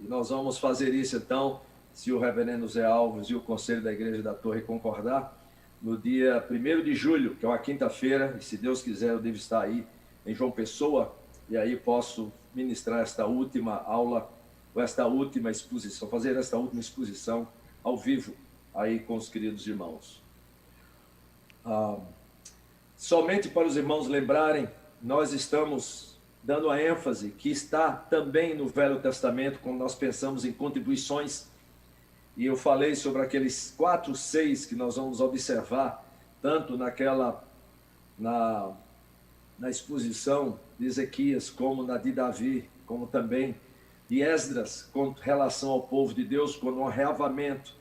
E nós vamos fazer isso, então, se o reverendo Zé Alves e o Conselho da Igreja da Torre concordar, no dia 1º de julho, que é uma quinta-feira, e se Deus quiser eu devo estar aí em João Pessoa, e aí posso ministrar esta última aula, ou esta última exposição, fazer esta última exposição ao vivo, aí com os queridos irmãos. Somente para os irmãos lembrarem, nós estamos dando a ênfase que está também no Velho Testamento, quando nós pensamos em contribuições, e eu falei sobre aqueles 4, 6 que nós vamos observar, tanto na exposição de Ezequias, como na de Davi, como também de Esdras, com relação ao povo de Deus, quando um reavamento.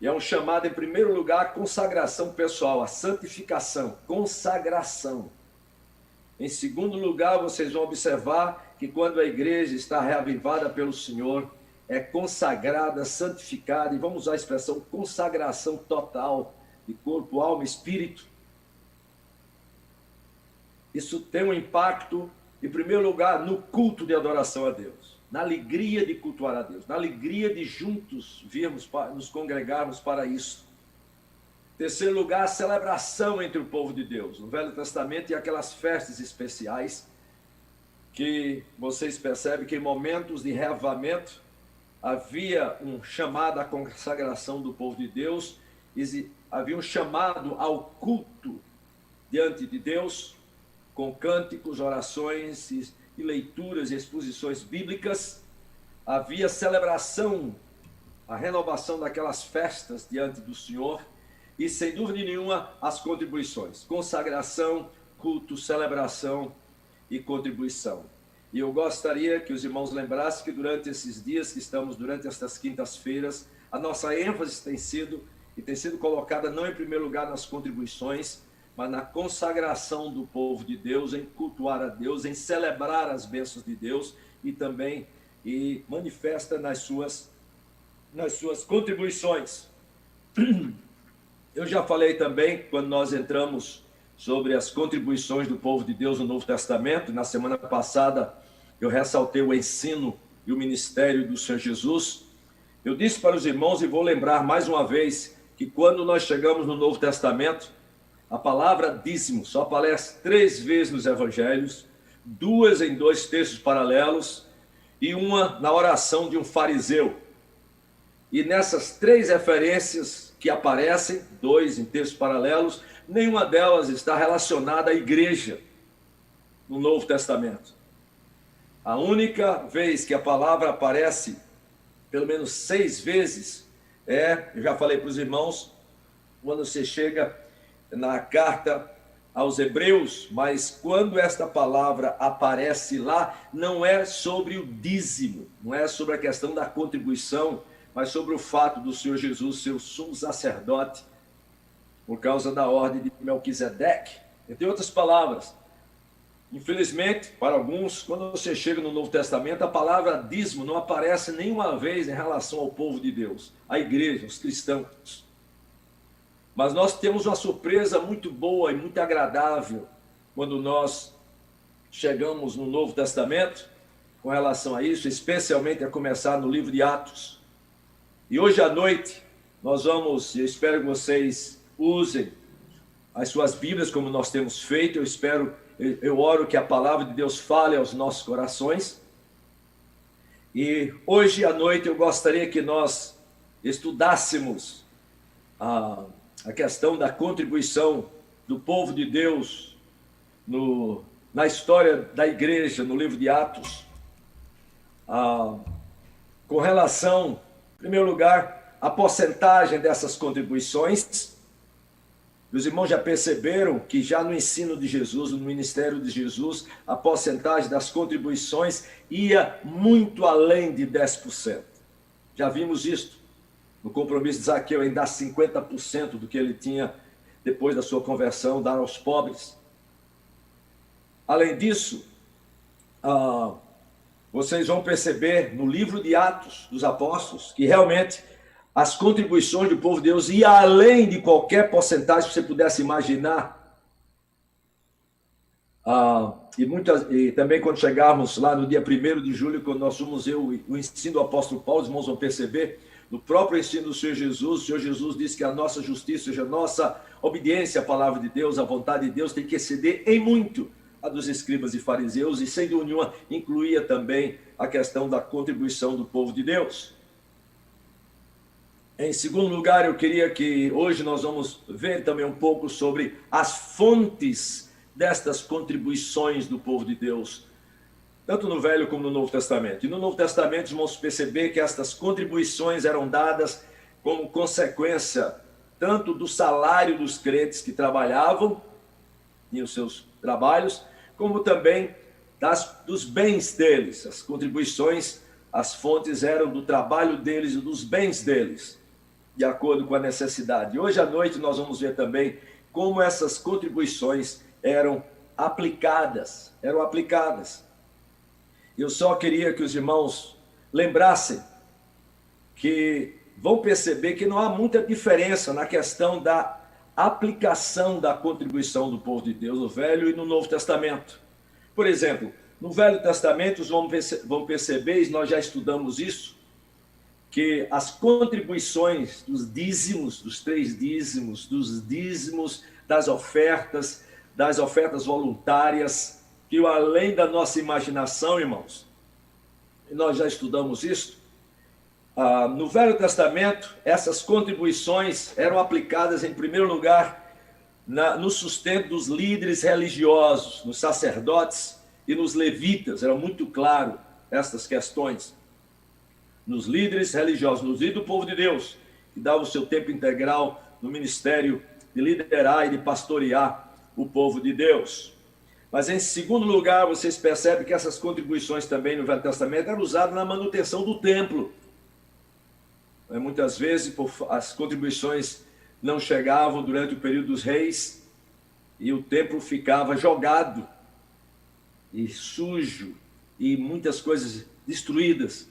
E é um chamado, em primeiro lugar, a consagração pessoal, a santificação, consagração. Em segundo lugar, vocês vão observar que quando a igreja está reavivada pelo Senhor, é consagrada, santificada, e vamos usar a expressão consagração total de corpo, alma e espírito. Isso tem um impacto, em primeiro lugar, no culto de adoração a Deus, na alegria de cultuar a Deus, na alegria de juntos virmos, nos congregarmos para isso. Em terceiro lugar, a celebração entre o povo de Deus. No Velho Testamento, e aquelas festas especiais que vocês percebem que em momentos de reavamento havia um chamado à consagração do povo de Deus, havia um chamado ao culto diante de Deus, com cânticos, orações e leituras e exposições bíblicas. Havia celebração, a renovação daquelas festas diante do Senhor, e sem dúvida nenhuma as contribuições, consagração, culto, celebração e contribuição. E eu gostaria que os irmãos lembrassem que durante esses dias que estamos, durante estas quintas-feiras, a nossa ênfase tem sido colocada não em primeiro lugar nas contribuições, mas na consagração do povo de Deus, em cultuar a Deus, em celebrar as bênçãos de Deus e também manifesta nas suas contribuições. Eu já falei também, quando nós entramos sobre as contribuições do povo de Deus no Novo Testamento. Na semana passada, eu ressaltei o ensino e o ministério do Senhor Jesus. Eu disse para os irmãos, e vou lembrar mais uma vez, que quando nós chegamos no Novo Testamento, a palavra dízimo só aparece 3 vezes nos evangelhos, 2 em 2 textos paralelos, e uma na oração de um fariseu. E nessas 3 referências que aparecem, 2 em textos paralelos, nenhuma delas está relacionada à igreja no Novo Testamento. A única vez que a palavra aparece, pelo menos 6 vezes, eu já falei para os irmãos, quando você chega na carta aos Hebreus, mas quando esta palavra aparece lá, não é sobre o dízimo, não é sobre a questão da contribuição, mas sobre o fato do Senhor Jesus ser o sumo sacerdote, por causa da ordem de Melquisedeque. Entre outras palavras, infelizmente, para alguns, quando você chega no Novo Testamento, a palavra dízimo não aparece nenhuma vez em relação ao povo de Deus, à igreja, aos cristãos. Mas nós temos uma surpresa muito boa e muito agradável quando nós chegamos no Novo Testamento com relação a isso, especialmente a começar no livro de Atos. E hoje à noite nós vamos, eu espero que vocês usem as suas Bíblias como nós temos feito. Eu oro que a palavra de Deus fale aos nossos corações. E hoje à noite eu gostaria que nós estudássemos a questão da contribuição do povo de Deus na história da igreja, no livro de Atos, com relação, em primeiro lugar, à porcentagem dessas contribuições. Os irmãos já perceberam que já no ensino de Jesus, no ministério de Jesus, a porcentagem das contribuições ia muito além de 10%. Já vimos isso no compromisso de Zaqueu, em dar 50% do que ele tinha depois da sua conversão, dar aos pobres. Além disso, vocês vão perceber no livro de Atos dos Apóstolos que realmente as contribuições do povo de Deus iam além de qualquer porcentagem que você pudesse imaginar. E também quando chegarmos lá no dia 1º de julho, quando nós vamos ver o ensino do apóstolo Paulo, os irmãos vão perceber, no próprio ensino do Senhor Jesus, o Senhor Jesus disse que a nossa justiça, ou seja, a nossa obediência à palavra de Deus, à vontade de Deus, tem que exceder em muito a dos escribas e fariseus, e sem dúvida nenhuma incluía também a questão da contribuição do povo de Deus. Em segundo lugar, eu queria que hoje nós vamos ver também um pouco sobre as fontes destas contribuições do povo de Deus, tanto no Velho como no Novo Testamento. E no Novo Testamento, vamos perceber que estas contribuições eram dadas como consequência tanto do salário dos crentes que trabalhavam em os seus trabalhos, como também dos bens deles. As contribuições, as fontes eram do trabalho deles e dos bens deles, de acordo com a necessidade. E hoje à noite nós vamos ver também como essas contribuições eram aplicadas. Eu só queria que os irmãos lembrassem que vão perceber que não há muita diferença na questão da aplicação da contribuição do povo de Deus no Velho e no Novo Testamento. Por exemplo, no Velho Testamento, vão perceber, e nós já estudamos isso, que as contribuições dos dízimos, dos 3 dízimos, dos dízimos das ofertas voluntárias, que além da nossa imaginação, irmãos, nós já estudamos isso, no Velho Testamento, essas contribuições eram aplicadas, em primeiro lugar, no sustento dos líderes religiosos, nos sacerdotes e nos levitas. Era muito claro estas questões. Nos líderes religiosos, nos líderes do povo de Deus, que davam o seu tempo integral no ministério de liderar e de pastorear o povo de Deus. Mas, em segundo lugar, vocês percebem que essas contribuições também no Velho Testamento eram usadas na manutenção do templo. Muitas vezes as contribuições não chegavam durante o período dos reis e o templo ficava jogado e sujo e muitas coisas destruídas.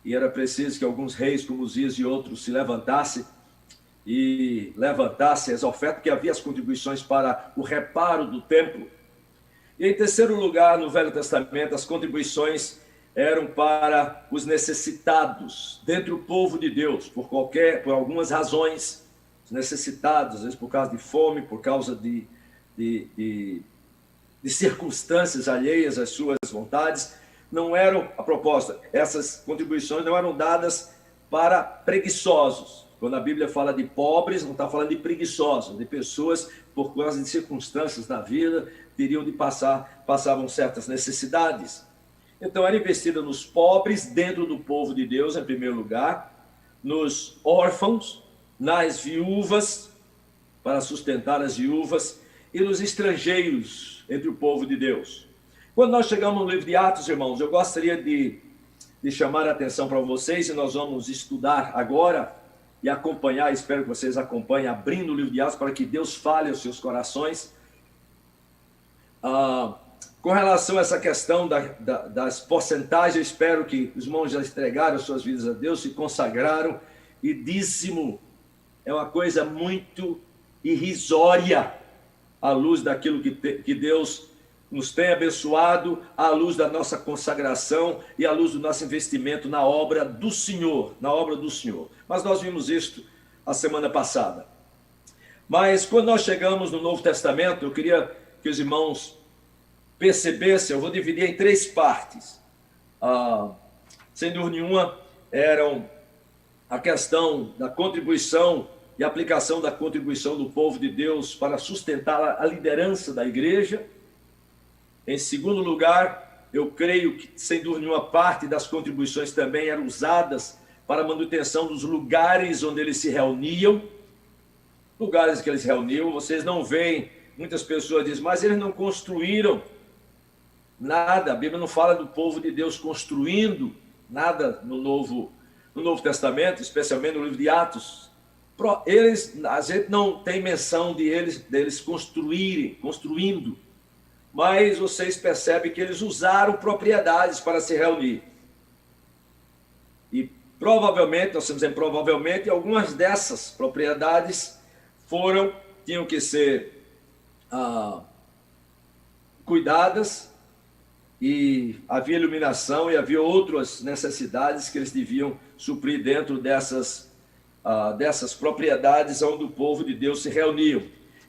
E era preciso que alguns reis, como Uzias e outros, se levantassem as ofertas, porque havia as contribuições para o reparo do templo. E em terceiro lugar, no Velho Testamento, as contribuições eram para os necessitados dentre o povo de Deus, por algumas razões. Os necessitados, às vezes por causa de fome, por causa de circunstâncias alheias às suas vontades. Não eram, a proposta, essas contribuições não eram dadas para preguiçosos. Quando a Bíblia fala de pobres, não está falando de preguiçosos, de pessoas, por causa de circunstâncias da vida, passavam certas necessidades. Então, era investida nos pobres dentro do povo de Deus, em primeiro lugar, nos órfãos, nas viúvas, para sustentar as viúvas, e nos estrangeiros entre o povo de Deus. Quando nós chegamos no livro de Atos, irmãos, eu gostaria de chamar a atenção para vocês, e nós vamos estudar agora e acompanhar, espero que vocês acompanhem, abrindo o livro de Atos, para que Deus fale aos seus corações. Com relação a essa questão das porcentagens, espero que os irmãos já entregaram suas vidas a Deus, se consagraram, e dízimo é uma coisa muito irrisória à luz daquilo que Deus nos tem abençoado, à luz da nossa consagração e à luz do nosso investimento na obra do Senhor, Mas nós vimos isto a semana passada. Mas quando nós chegamos no Novo Testamento, eu queria que os irmãos percebessem, eu vou dividir em 3 partes. Sem dúvida nenhuma, eram a questão da contribuição e aplicação da contribuição do povo de Deus para sustentar a liderança da igreja. Em segundo lugar, eu creio que, sem dúvida nenhuma, parte das contribuições também eram usadas para a manutenção dos lugares onde eles se reuniam. Lugares que eles reuniam, vocês não veem, muitas pessoas dizem, mas eles não construíram nada. A Bíblia não fala do povo de Deus construindo nada no Novo Testamento, especialmente no livro de Atos. A gente não tem menção deles construindo, mas vocês percebem que eles usaram propriedades para se reunir. E provavelmente, nós estamos dizendo provavelmente, algumas dessas propriedades tinham que ser cuidadas, e havia iluminação e havia outras necessidades que eles deviam suprir dentro dessas propriedades onde o povo de Deus se reuniam.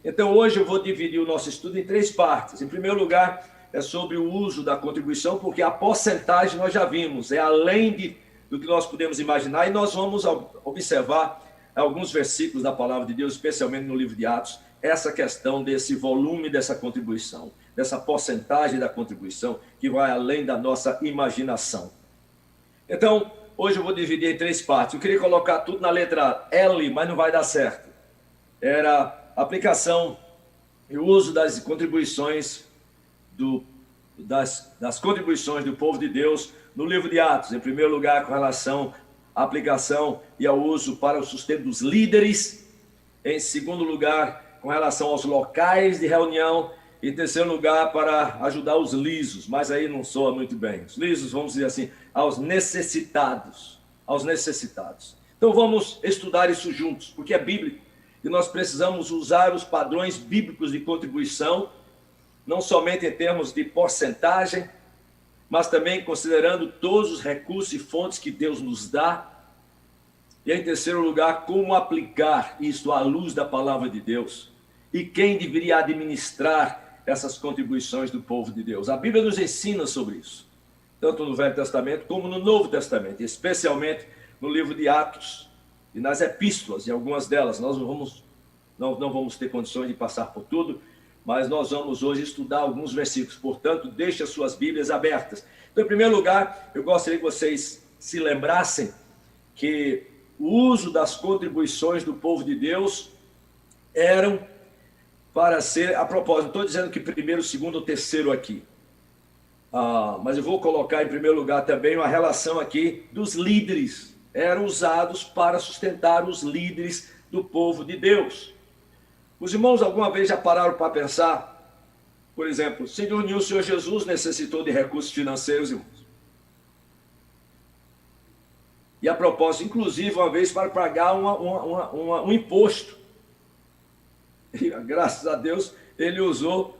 Então, hoje eu vou dividir o nosso estudo em 3 partes. Em primeiro lugar, é sobre o uso da contribuição, porque a porcentagem nós já vimos, é além do que nós podemos imaginar, e nós vamos observar alguns versículos da palavra de Deus, especialmente no livro de Atos, essa questão desse volume dessa contribuição, dessa porcentagem da contribuição, que vai além da nossa imaginação. Então, hoje eu vou dividir em 3 partes. Eu queria colocar tudo na letra L, mas não vai dar certo. Era aplicação e o uso das contribuições das contribuições do povo de Deus no livro de Atos. Em primeiro lugar, com relação à aplicação e ao uso para o sustento dos líderes. Em segundo lugar, com relação aos locais de reunião. E em terceiro lugar, para ajudar os lisos, mas aí não soa muito bem. Os lisos, vamos dizer assim, aos necessitados. Aos necessitados. Então vamos estudar isso juntos, porque é bíblico. E nós precisamos usar os padrões bíblicos de contribuição, não somente em termos de porcentagem, mas também considerando todos os recursos e fontes que Deus nos dá. E em terceiro lugar, como aplicar isso à luz da palavra de Deus. E quem deveria administrar essas contribuições do povo de Deus. A Bíblia nos ensina sobre isso, tanto no Velho Testamento como no Novo Testamento, especialmente no livro de Atos e nas epístolas, em algumas delas. Nós não vamos ter condições de passar por tudo, mas nós vamos hoje estudar alguns versículos. Portanto, deixe as suas Bíblias abertas. Então, em primeiro lugar, eu gostaria que vocês se lembrassem que o uso das contribuições do povo de Deus eram para ser, a propósito, não estou dizendo que primeiro, segundo ou terceiro aqui, mas eu vou colocar em primeiro lugar também a relação aqui dos líderes, eram usados para sustentar os líderes do povo de Deus. Os irmãos alguma vez já pararam para pensar, por exemplo, se reuniu o Senhor Jesus necessitou de recursos financeiros, irmãos. E a propósito, inclusive, uma vez para pagar um imposto. E, graças a Deus, ele usou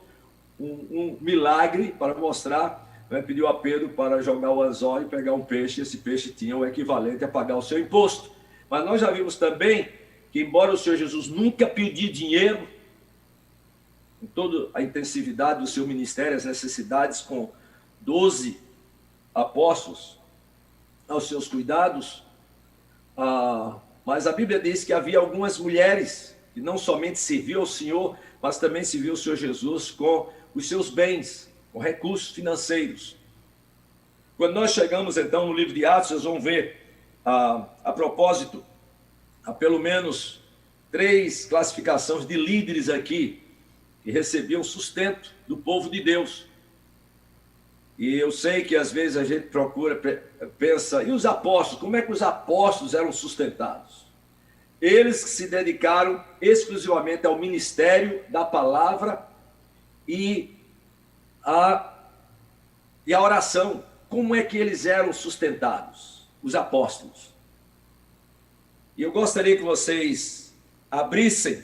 um milagre para mostrar, né, pediu a Pedro para jogar o anzol e pegar um peixe, e esse peixe tinha o equivalente a pagar o seu imposto. Mas nós já vimos também que, embora o Senhor Jesus nunca pediu dinheiro, em toda a intensividade do seu ministério, as necessidades com 12 apóstolos aos seus cuidados, mas a Bíblia diz que havia algumas mulheres que não somente serviu ao Senhor, mas também serviu ao Senhor Jesus com os seus bens, com recursos financeiros. Quando nós chegamos, então, no livro de Atos, vocês vão ver, a propósito, há pelo menos 3 classificações de líderes aqui, que recebiam sustento do povo de Deus. E eu sei que, às vezes, a gente pensa, e os apóstolos? Como é que os apóstolos eram sustentados? Eles que se dedicaram exclusivamente ao ministério da palavra e à oração. Como é que eles eram sustentados? Os apóstolos. E eu gostaria que vocês abrissem,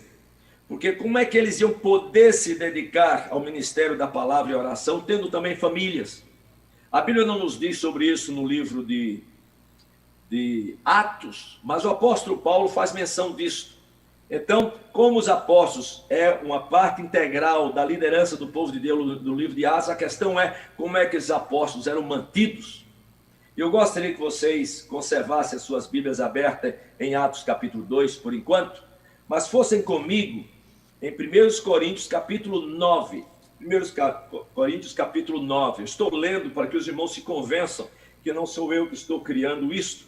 porque como é que eles iam poder se dedicar ao ministério da palavra e oração, tendo também famílias? A Bíblia não nos diz sobre isso no livro de Atos, mas o apóstolo Paulo faz menção disso. Então, como os apóstolos é uma parte integral da liderança do povo de Deus do livro de Atos, a questão é como é que os apóstolos eram mantidos. Eu gostaria que vocês conservassem as suas Bíblias abertas em Atos capítulo 2, por enquanto, mas fossem comigo em 1 Coríntios capítulo 9. 1 Coríntios capítulo 9. Eu estou lendo para que os irmãos se convençam que não sou eu que estou criando isto,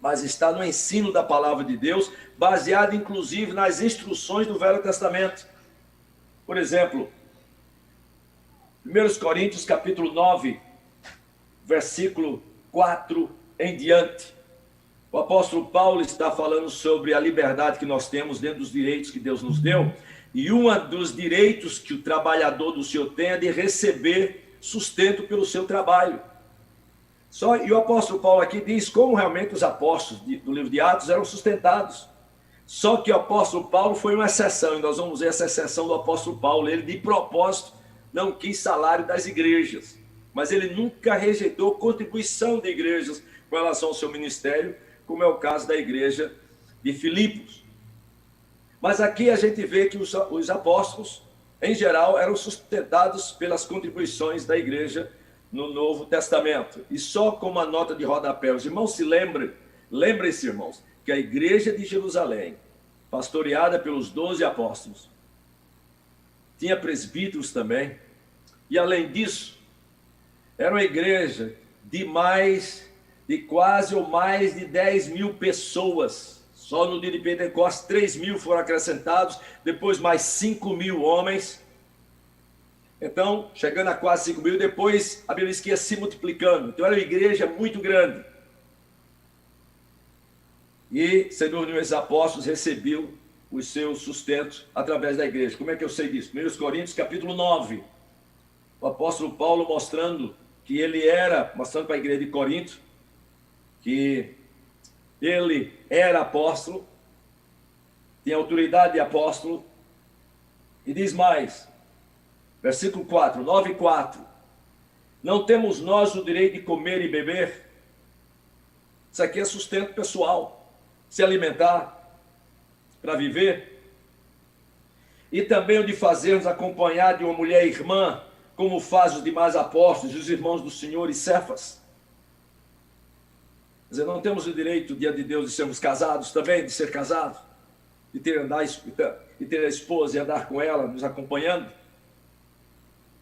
mas está no ensino da palavra de Deus, baseado inclusive nas instruções do Velho Testamento. Por exemplo, 1 Coríntios capítulo 9, versículo 4 em diante. O apóstolo Paulo está falando sobre a liberdade que nós temos dentro dos direitos que Deus nos deu, e um dos direitos que o trabalhador do Senhor tem é de receber sustento pelo seu trabalho. E o apóstolo Paulo aqui diz como realmente os apóstolos do livro de Atos eram sustentados. Só que o apóstolo Paulo foi uma exceção, e nós vamos ver essa exceção do apóstolo Paulo. Ele, de propósito, não quis salário das igrejas, mas ele nunca rejeitou contribuição de igrejas com relação ao seu ministério, como é o caso da igreja de Filipos. Mas aqui a gente vê que os apóstolos, em geral, eram sustentados pelas contribuições da igreja no Novo Testamento. E só com uma nota de rodapé, os irmãos se lembrem-se, irmãos, que a igreja de Jerusalém, pastoreada pelos 12 apóstolos, tinha presbíteros também, e além disso, era uma igreja de quase ou mais de 10 mil pessoas. Só no dia de Pentecostes, 3 mil foram acrescentados, depois mais 5 mil homens. Então, chegando a quase 5 mil, depois a Bíblia diz que ia se multiplicando. Então, era uma igreja muito grande. E, sendo unidos os apóstolos, recebeu os seus sustentos através da igreja. Como é que eu sei disso? 1 Coríntios, capítulo 9. O apóstolo Paulo mostrando para a igreja de Corinto, que ele era apóstolo, tinha autoridade de apóstolo, e diz mais, versículo 4, 9:4, não temos nós o direito de comer e beber? Isso aqui é sustento pessoal, se alimentar para viver, e também o de fazermos acompanhar de uma mulher irmã, como fazem os demais apóstolos, os irmãos do Senhor e Cefas. Quer dizer, não temos o direito diante de Deus de sermos casados também, de ser casados, de ter a esposa e andar com ela, nos acompanhando.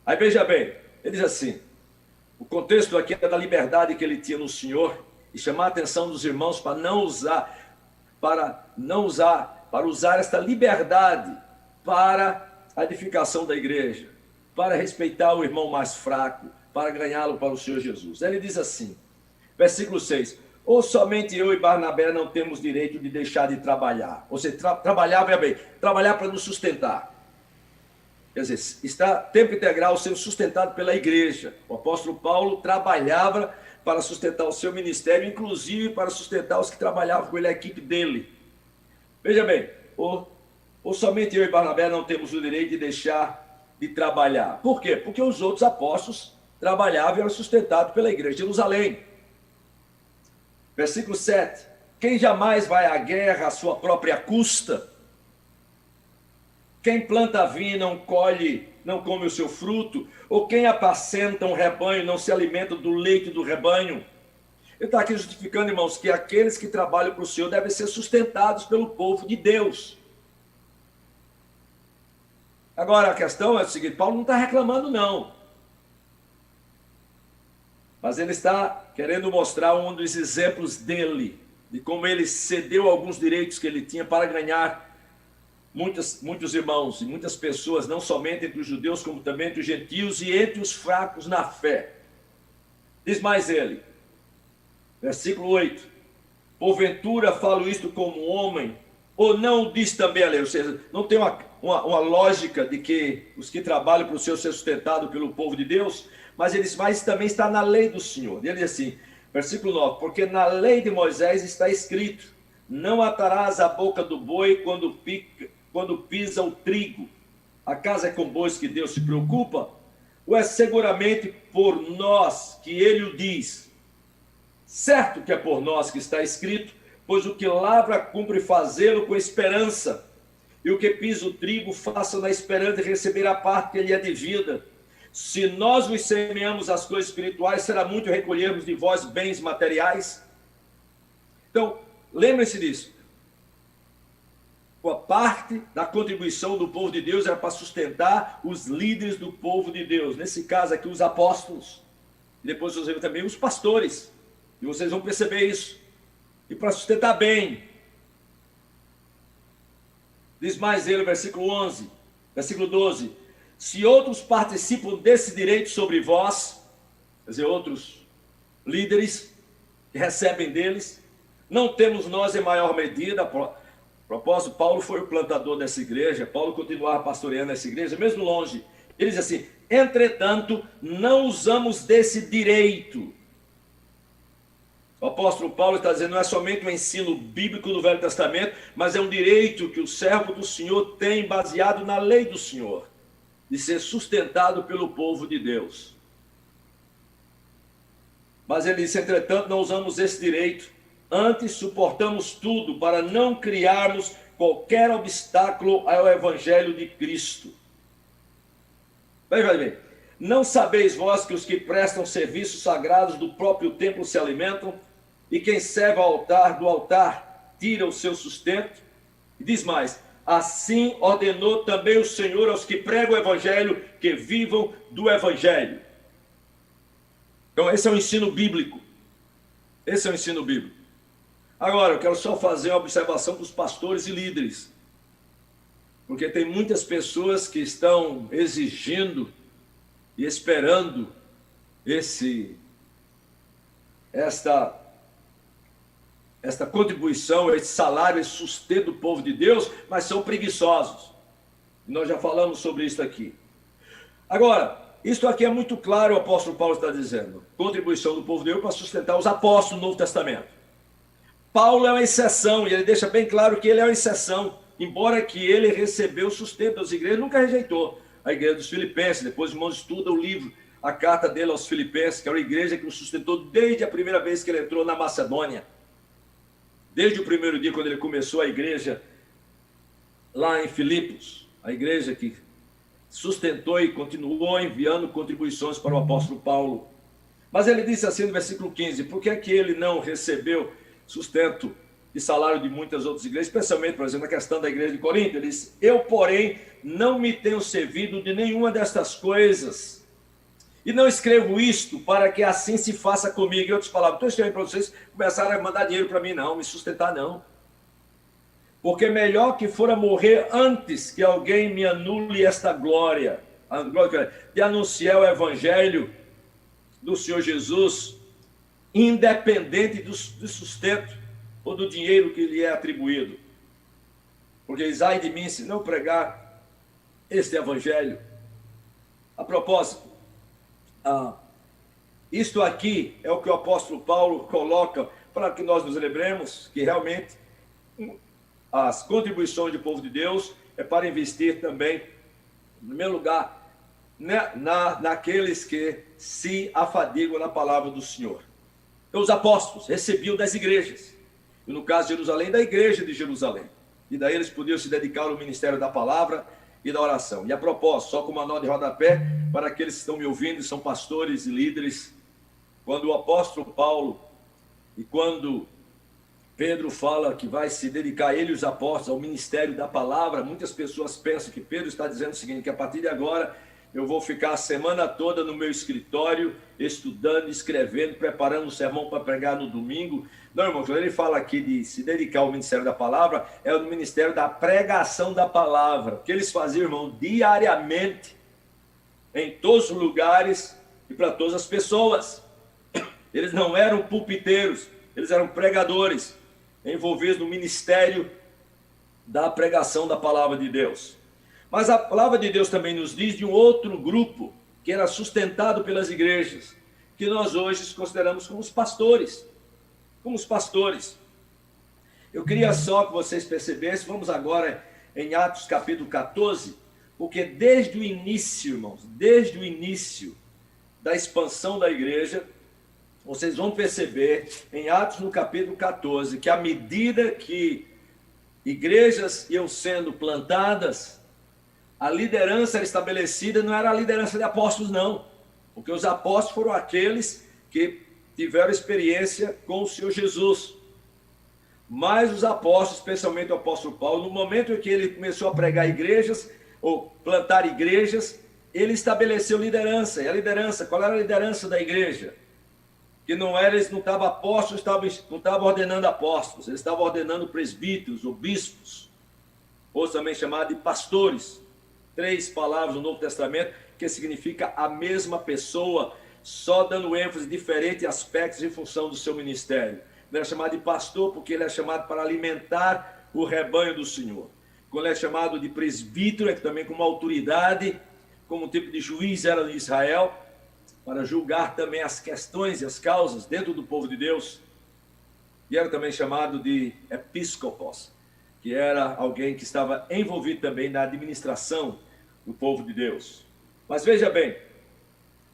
Aí veja bem, ele diz assim, o contexto aqui é da liberdade que ele tinha no Senhor, e chamar a atenção dos irmãos para usar esta liberdade para a edificação da igreja, para respeitar o irmão mais fraco, para ganhá-lo para o Senhor Jesus. Ele diz assim, versículo 6, ou somente eu e Barnabé não temos direito de deixar de trabalhar. Ou seja, trabalhar para nos sustentar. Quer dizer, está tempo integral sendo sustentado pela igreja. O apóstolo Paulo trabalhava para sustentar o seu ministério, inclusive para sustentar os que trabalhavam com ele, a equipe dele. Veja bem, ou somente eu e Barnabé não temos o direito de deixar de trabalhar. Por quê? Porque os outros apóstolos trabalhavam e eram sustentados pela igreja de Jerusalém. Versículo 7. Quem jamais vai à guerra à sua própria custa? Quem planta vinho não come o seu fruto? Ou quem apacenta um rebanho não se alimenta do leite do rebanho? Ele está aqui justificando, irmãos, que aqueles que trabalham para o Senhor devem ser sustentados pelo povo de Deus. Agora, a questão é o seguinte, Paulo não está reclamando, não. Mas ele está querendo mostrar um dos exemplos dele, de como ele cedeu alguns direitos que ele tinha para ganhar muitos irmãos e muitas pessoas, não somente entre os judeus, como também entre os gentios e entre os fracos na fé. Diz mais ele, versículo 8, porventura falo isto como homem, ou não diz também a lei? Ou seja, não tem uma lógica de que os que trabalham para o Senhor ser sustentado pelo povo de Deus, mas ele diz, mas também está na lei do Senhor. E ele diz assim, versículo 9, porque na lei de Moisés está escrito, não atarás a boca do boi quando pisa o trigo. Acaso é com bois que Deus se preocupa? Ou é seguramente por nós que ele o diz? Certo que é por nós que está escrito, pois o que lavra cumpre fazê-lo com esperança, e o que pisa o trigo faça na esperança de receber a parte que lhe é devida. Se nós vos semeamos as coisas espirituais, será muito recolhermos de vós bens materiais. Então, lembre-se disso. A parte da contribuição do povo de Deus era para sustentar os líderes do povo de Deus. Nesse caso aqui, os apóstolos. E depois vocês vão também os pastores. E vocês vão perceber isso. E para sustentar bem. Diz mais ele, versículo 11, versículo 12. Se outros participam desse direito sobre vós, quer dizer, outros líderes que recebem deles, não temos nós em maior medida. A propósito, Paulo foi o plantador dessa igreja, Paulo continuava pastoreando essa igreja, mesmo longe. Ele diz assim, entretanto, não usamos desse direito. O apóstolo Paulo está dizendo, não é somente um ensino bíblico do Velho Testamento, mas é um direito que o servo do Senhor tem baseado na lei do Senhor. de ser sustentado pelo povo de Deus. Mas ele disse, entretanto, não usamos esse direito, antes suportamos tudo para não criarmos qualquer obstáculo ao evangelho de Cristo. Veja bem, não sabeis vós que os que prestam serviços sagrados do próprio templo se alimentam, e quem serve ao altar, do altar tira o seu sustento? E diz mais, assim ordenou também o Senhor aos que pregam o evangelho, que vivam do evangelho. Então esse é o ensino bíblico. Esse é o ensino bíblico. Agora, eu quero só fazer uma observação para os pastores e líderes. Porque tem muitas pessoas que estão exigindo e esperando esta contribuição, esse salário, esse sustento do povo de Deus, mas são preguiçosos. Nós já falamos sobre isso aqui. Agora, isso aqui é muito claro, o apóstolo Paulo está dizendo. Contribuição do povo de Deus para sustentar os apóstolos do Novo Testamento. Paulo é uma exceção, e ele deixa bem claro que ele é uma exceção. Embora que ele recebeu o sustento das igrejas, nunca rejeitou a igreja dos Filipenses. Depois os irmãos estudam o livro, a carta dele aos Filipenses, que era uma igreja que o sustentou desde a primeira vez que ele entrou na Macedônia. Desde o primeiro dia, quando ele começou a igreja lá em Filipos, a igreja que sustentou e continuou enviando contribuições para o apóstolo Paulo. Mas ele disse assim no versículo 15, por que é que ele não recebeu sustento e salário de muitas outras igrejas, especialmente, por exemplo, na questão da igreja de Corinto? Ele disse, eu, porém, não me tenho servido de nenhuma destas coisas, e não escrevo isto para que assim se faça comigo. Em outras palavras, estou escrevendo para vocês começarem a mandar dinheiro para mim, não, me sustentar, não. Porque melhor que fora morrer antes que alguém me anule esta glória, a glória de anunciar o evangelho do Senhor Jesus, independente do sustento ou do dinheiro que lhe é atribuído. Porque diz, ai de mim se não pregar este evangelho. A propósito, isto aqui é o que o apóstolo Paulo coloca para que nós nos lembremos que realmente as contribuições do povo de Deus é para investir também, em primeiro lugar, naqueles que se afadigam na palavra do Senhor. Então, os apóstolos recebiam das igrejas, e no caso de Jerusalém, da igreja de Jerusalém, e daí eles podiam se dedicar ao ministério da palavra e da oração. E a propósito, só com uma nota de rodapé, para aqueles que estão me ouvindo, são pastores e líderes, quando o apóstolo Paulo, e quando Pedro fala que vai se dedicar, ele e os apóstolos, ao ministério da palavra, muitas pessoas pensam que Pedro está dizendo o seguinte, que a partir de agora eu vou ficar a semana toda no meu escritório, estudando, escrevendo, preparando um sermão para pregar no domingo. Não, irmão, quando ele fala aqui de se dedicar ao ministério da palavra, é o ministério da pregação da palavra, que eles faziam, irmão, diariamente, em todos os lugares e para todas as pessoas. Eles não eram pulpiteiros, eles eram pregadores, envolvidos no ministério da pregação da palavra de Deus. Mas a palavra de Deus também nos diz de um outro grupo que era sustentado pelas igrejas, que nós hoje consideramos como os pastores. Como os pastores. Eu queria só que vocês percebessem, vamos agora em Atos capítulo 14, porque desde o início, irmãos, desde o início da expansão da igreja, vocês vão perceber em Atos no capítulo 14, que à medida que igrejas iam sendo plantadas, a liderança era estabelecida, não era a liderança de apóstolos, não. Porque os apóstolos foram aqueles que tiveram experiência com o Senhor Jesus. Mas os apóstolos, especialmente o apóstolo Paulo, no momento em que ele começou a pregar igrejas, ou plantar igrejas, ele estabeleceu liderança. E a liderança, qual era a liderança da igreja? Que não era, eles não estavam apóstolos, não estavam ordenando apóstolos, eles estavam ordenando presbíteros ou bispos, ou também chamado de pastores. 3 palavras no Novo Testamento que significa a mesma pessoa, só dando ênfase em diferentes aspectos em função do seu ministério. Ele é chamado de pastor porque ele é chamado para alimentar o rebanho do Senhor. Quando ele é chamado de presbítero, é também como autoridade, como um tipo de juiz era em Israel, para julgar também as questões e as causas dentro do povo de Deus. E era também chamado de episcopos, que era alguém que estava envolvido também na administração do povo de Deus. Mas veja bem,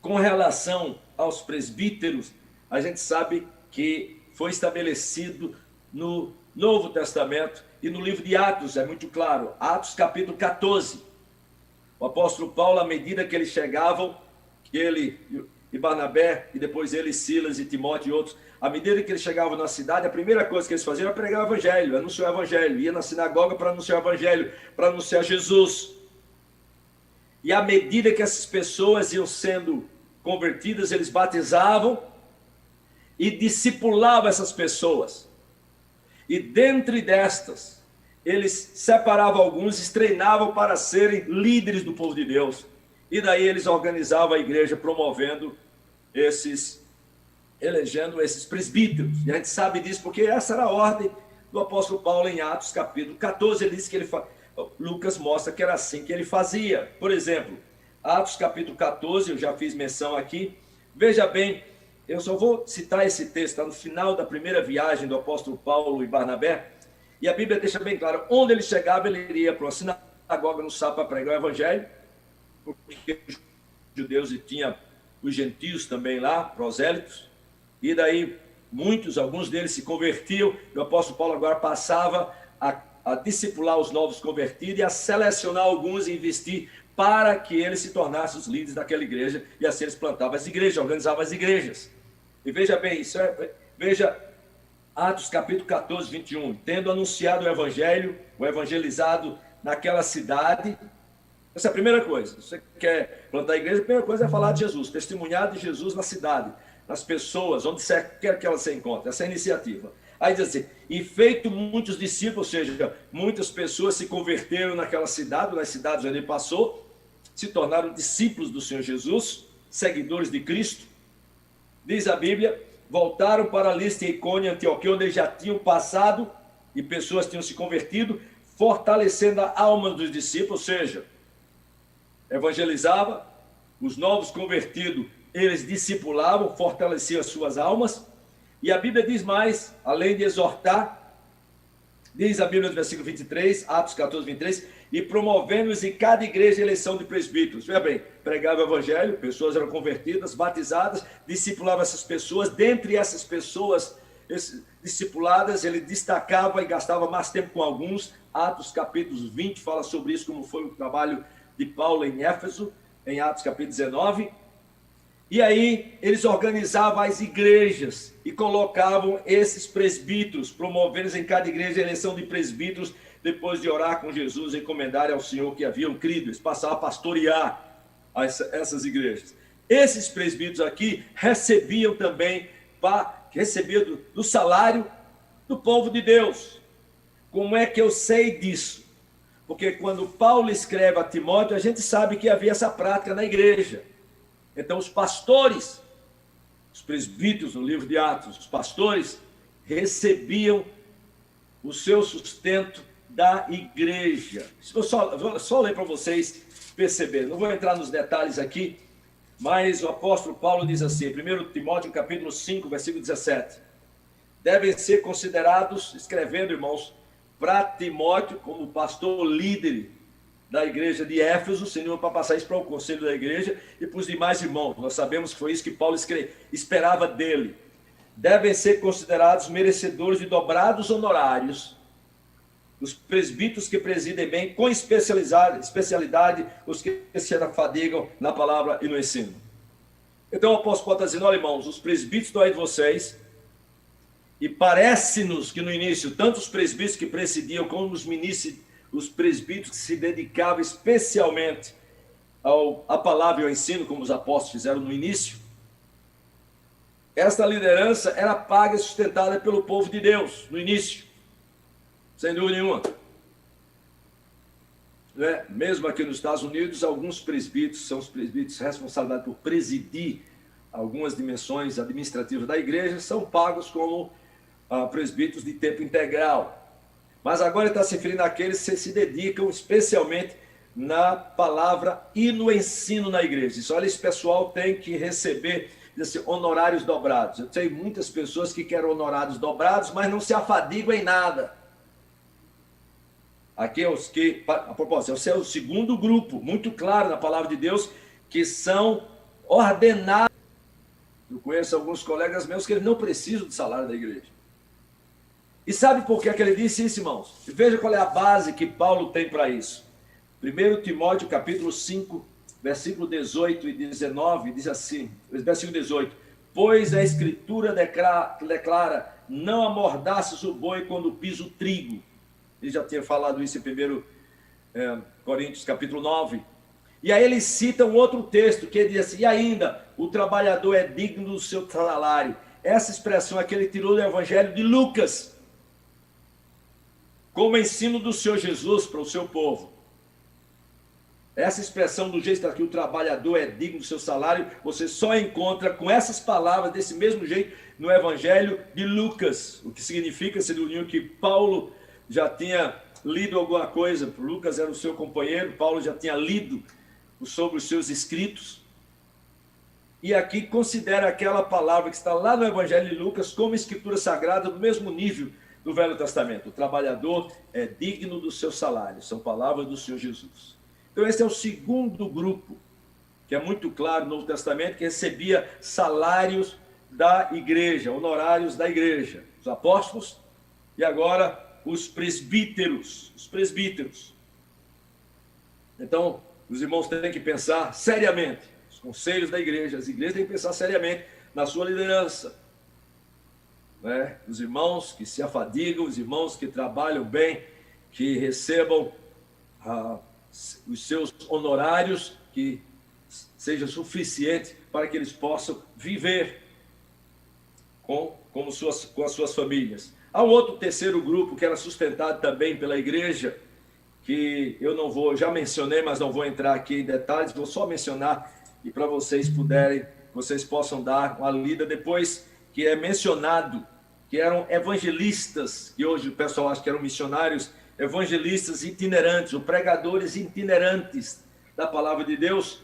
com relação aos presbíteros, a gente sabe que foi estabelecido no Novo Testamento e no livro de Atos, é muito claro. Atos capítulo 14. O apóstolo Paulo, à medida que eles chegavam, que ele e Barnabé, e depois ele, Silas e Timóteo e outros, à medida que eles chegavam na cidade, a primeira coisa que eles faziam era pregar o evangelho, anunciar o evangelho, ia na sinagoga para anunciar o evangelho, para anunciar Jesus. E à medida que essas pessoas iam sendo convertidas, eles batizavam e discipulavam essas pessoas. E dentre destas, eles separavam alguns e treinavam para serem líderes do povo de Deus. E daí eles organizavam a igreja, promovendo elegendo esses presbíteros. E a gente sabe disso porque essa era a ordem do apóstolo Paulo em Atos capítulo 14. Ele disse que Lucas mostra que era assim que ele fazia. Por exemplo, Atos capítulo 14, eu já fiz menção aqui. Veja bem, eu só vou citar esse texto, está no final da primeira viagem do apóstolo Paulo e Barnabé, e a Bíblia deixa bem claro, onde ele chegava, ele iria para uma sinagoga no sábado para pregar o evangelho, porque os judeus e tinha os gentios também lá, prosélitos, e daí alguns deles se convertiam, e o apóstolo Paulo agora passava a discipular os novos convertidos e a selecionar alguns e investir para que eles se tornassem os líderes daquela igreja, e assim eles plantavam as igrejas, organizavam as igrejas. E veja bem, veja Atos capítulo 14, 21, tendo anunciado o evangelho, o evangelizado naquela cidade. Essa é a primeira coisa. Você quer plantar a igreja, a primeira coisa é falar de Jesus, testemunhar de Jesus na cidade, nas pessoas, onde você quer que elas se encontrem. Essa é a iniciativa. Aí diz assim, e feito muitos discípulos, ou seja, muitas pessoas se converteram naquela cidade, nas cidades onde ele passou, se tornaram discípulos do Senhor Jesus, seguidores de Cristo. Diz a Bíblia, voltaram para Listra, Icônio e Antioquia, onde já tinham passado e pessoas tinham se convertido, fortalecendo a alma dos discípulos, ou seja, evangelizava, os novos convertidos, eles discipulavam, fortaleciam as suas almas, e a Bíblia diz mais, além de exortar, diz a Bíblia no versículo 23, Atos 14, 23, e promovendo-os em cada igreja a eleição de presbíteros. Veja bem, pregava o evangelho, pessoas eram convertidas, batizadas, discipulava essas pessoas, dentre essas pessoas discipuladas, ele destacava e gastava mais tempo com alguns. Atos capítulo 20 fala sobre isso, como foi o trabalho de Paulo em Éfeso, em Atos capítulo 19. E aí eles organizavam as igrejas e colocavam esses presbíteros, promovendo em cada igreja a eleição de presbíteros, depois de orar com Jesus e encomendar ao Senhor que haviam crido. Eles passavam a pastorear essas igrejas. Esses presbíteros aqui recebiam também do salário do povo de Deus. Como é que eu sei disso? Porque quando Paulo escreve a Timóteo, a gente sabe que havia essa prática na igreja. Então os pastores, os presbíteros no livro de Atos, os pastores recebiam o seu sustento da igreja. Vou só ler para vocês perceberem. Não vou entrar nos detalhes aqui, mas o apóstolo Paulo diz assim, 1 Timóteo capítulo 5, versículo 17. Devem ser considerados, escrevendo, irmãos, para Timóteo como pastor líder da igreja de Éfeso, Senhor, para passar isso para o conselho da igreja e para os demais irmãos. Nós sabemos que foi isso que Paulo esperava dele. Devem ser considerados merecedores de dobrados honorários os presbíteros que presidem bem, com especialidade, os que se afadigam na palavra e no ensino. Então o apóstolo Paulo está dizendo, olha irmãos, os presbíteros estão aí de vocês, e parece-nos que no início, tanto os presbíteros que presidiam, como os presbíteros que se dedicavam especialmente à palavra e ao ensino, como os apóstolos fizeram no início, esta liderança era paga e sustentada pelo povo de Deus, no início. Sem dúvida nenhuma. Mesmo aqui nos Estados Unidos, alguns presbíteros são os presbíteros responsáveis por presidir algumas dimensões administrativas da igreja, são pagos como presbíteros de tempo integral. Mas agora ele está se referindo àqueles que se dedicam especialmente na palavra e no ensino na igreja. Isso, olha, esse pessoal tem que receber honorários dobrados. Eu sei muitas pessoas que querem honorários dobrados, mas não se afadigam em nada. Aqui é os que, a propósito, esse é o segundo grupo, muito claro na palavra de Deus, que são ordenados. Eu conheço alguns colegas meus que eles não precisam do salário da igreja. E sabe por que ele disse isso, irmãos? Veja qual é a base que Paulo tem para isso. 1 Timóteo, capítulo 5, versículo 18 e 19, diz assim, versículo 18: pois a Escritura declara, não amordaças o boi quando pisa o trigo. Ele já tinha falado isso em 1 Coríntios, capítulo 9. E aí ele cita um outro texto, que diz assim, e ainda, o trabalhador é digno do seu salário. Essa expressão aqui ele tirou do Evangelho de Lucas, como ensino do Senhor Jesus para o seu povo. Essa expressão do jeito que o trabalhador é digno do seu salário, você só encontra com essas palavras, desse mesmo jeito, no Evangelho de Lucas. O que significa, segundo que Paulo já tinha lido alguma coisa, Lucas era o seu companheiro, Paulo já tinha lido sobre os seus escritos, e aqui considera aquela palavra que está lá no Evangelho de Lucas como escritura sagrada do mesmo nível do Velho Testamento. O trabalhador é digno do seu salário, são palavras do Senhor Jesus. Então esse é o segundo grupo, que é muito claro no Novo Testamento, que recebia salários da igreja, honorários da igreja, os apóstolos e agora os presbíteros. Então, os irmãos têm que pensar seriamente, os conselhos da igreja, as igrejas têm que pensar seriamente na sua liderança. Né? Os irmãos que se afadigam, os irmãos que trabalham bem, que recebam os seus honorários, que seja suficiente para que eles possam viver com as suas famílias. Há um outro terceiro grupo que era sustentado também pela igreja, que eu não vou, já mencionei, mas não vou entrar aqui em detalhes, vou só mencionar e para vocês possam dar uma lida depois, que é mencionado, que eram evangelistas, que hoje o pessoal acha que eram missionários, evangelistas itinerantes, ou pregadores itinerantes da palavra de Deus,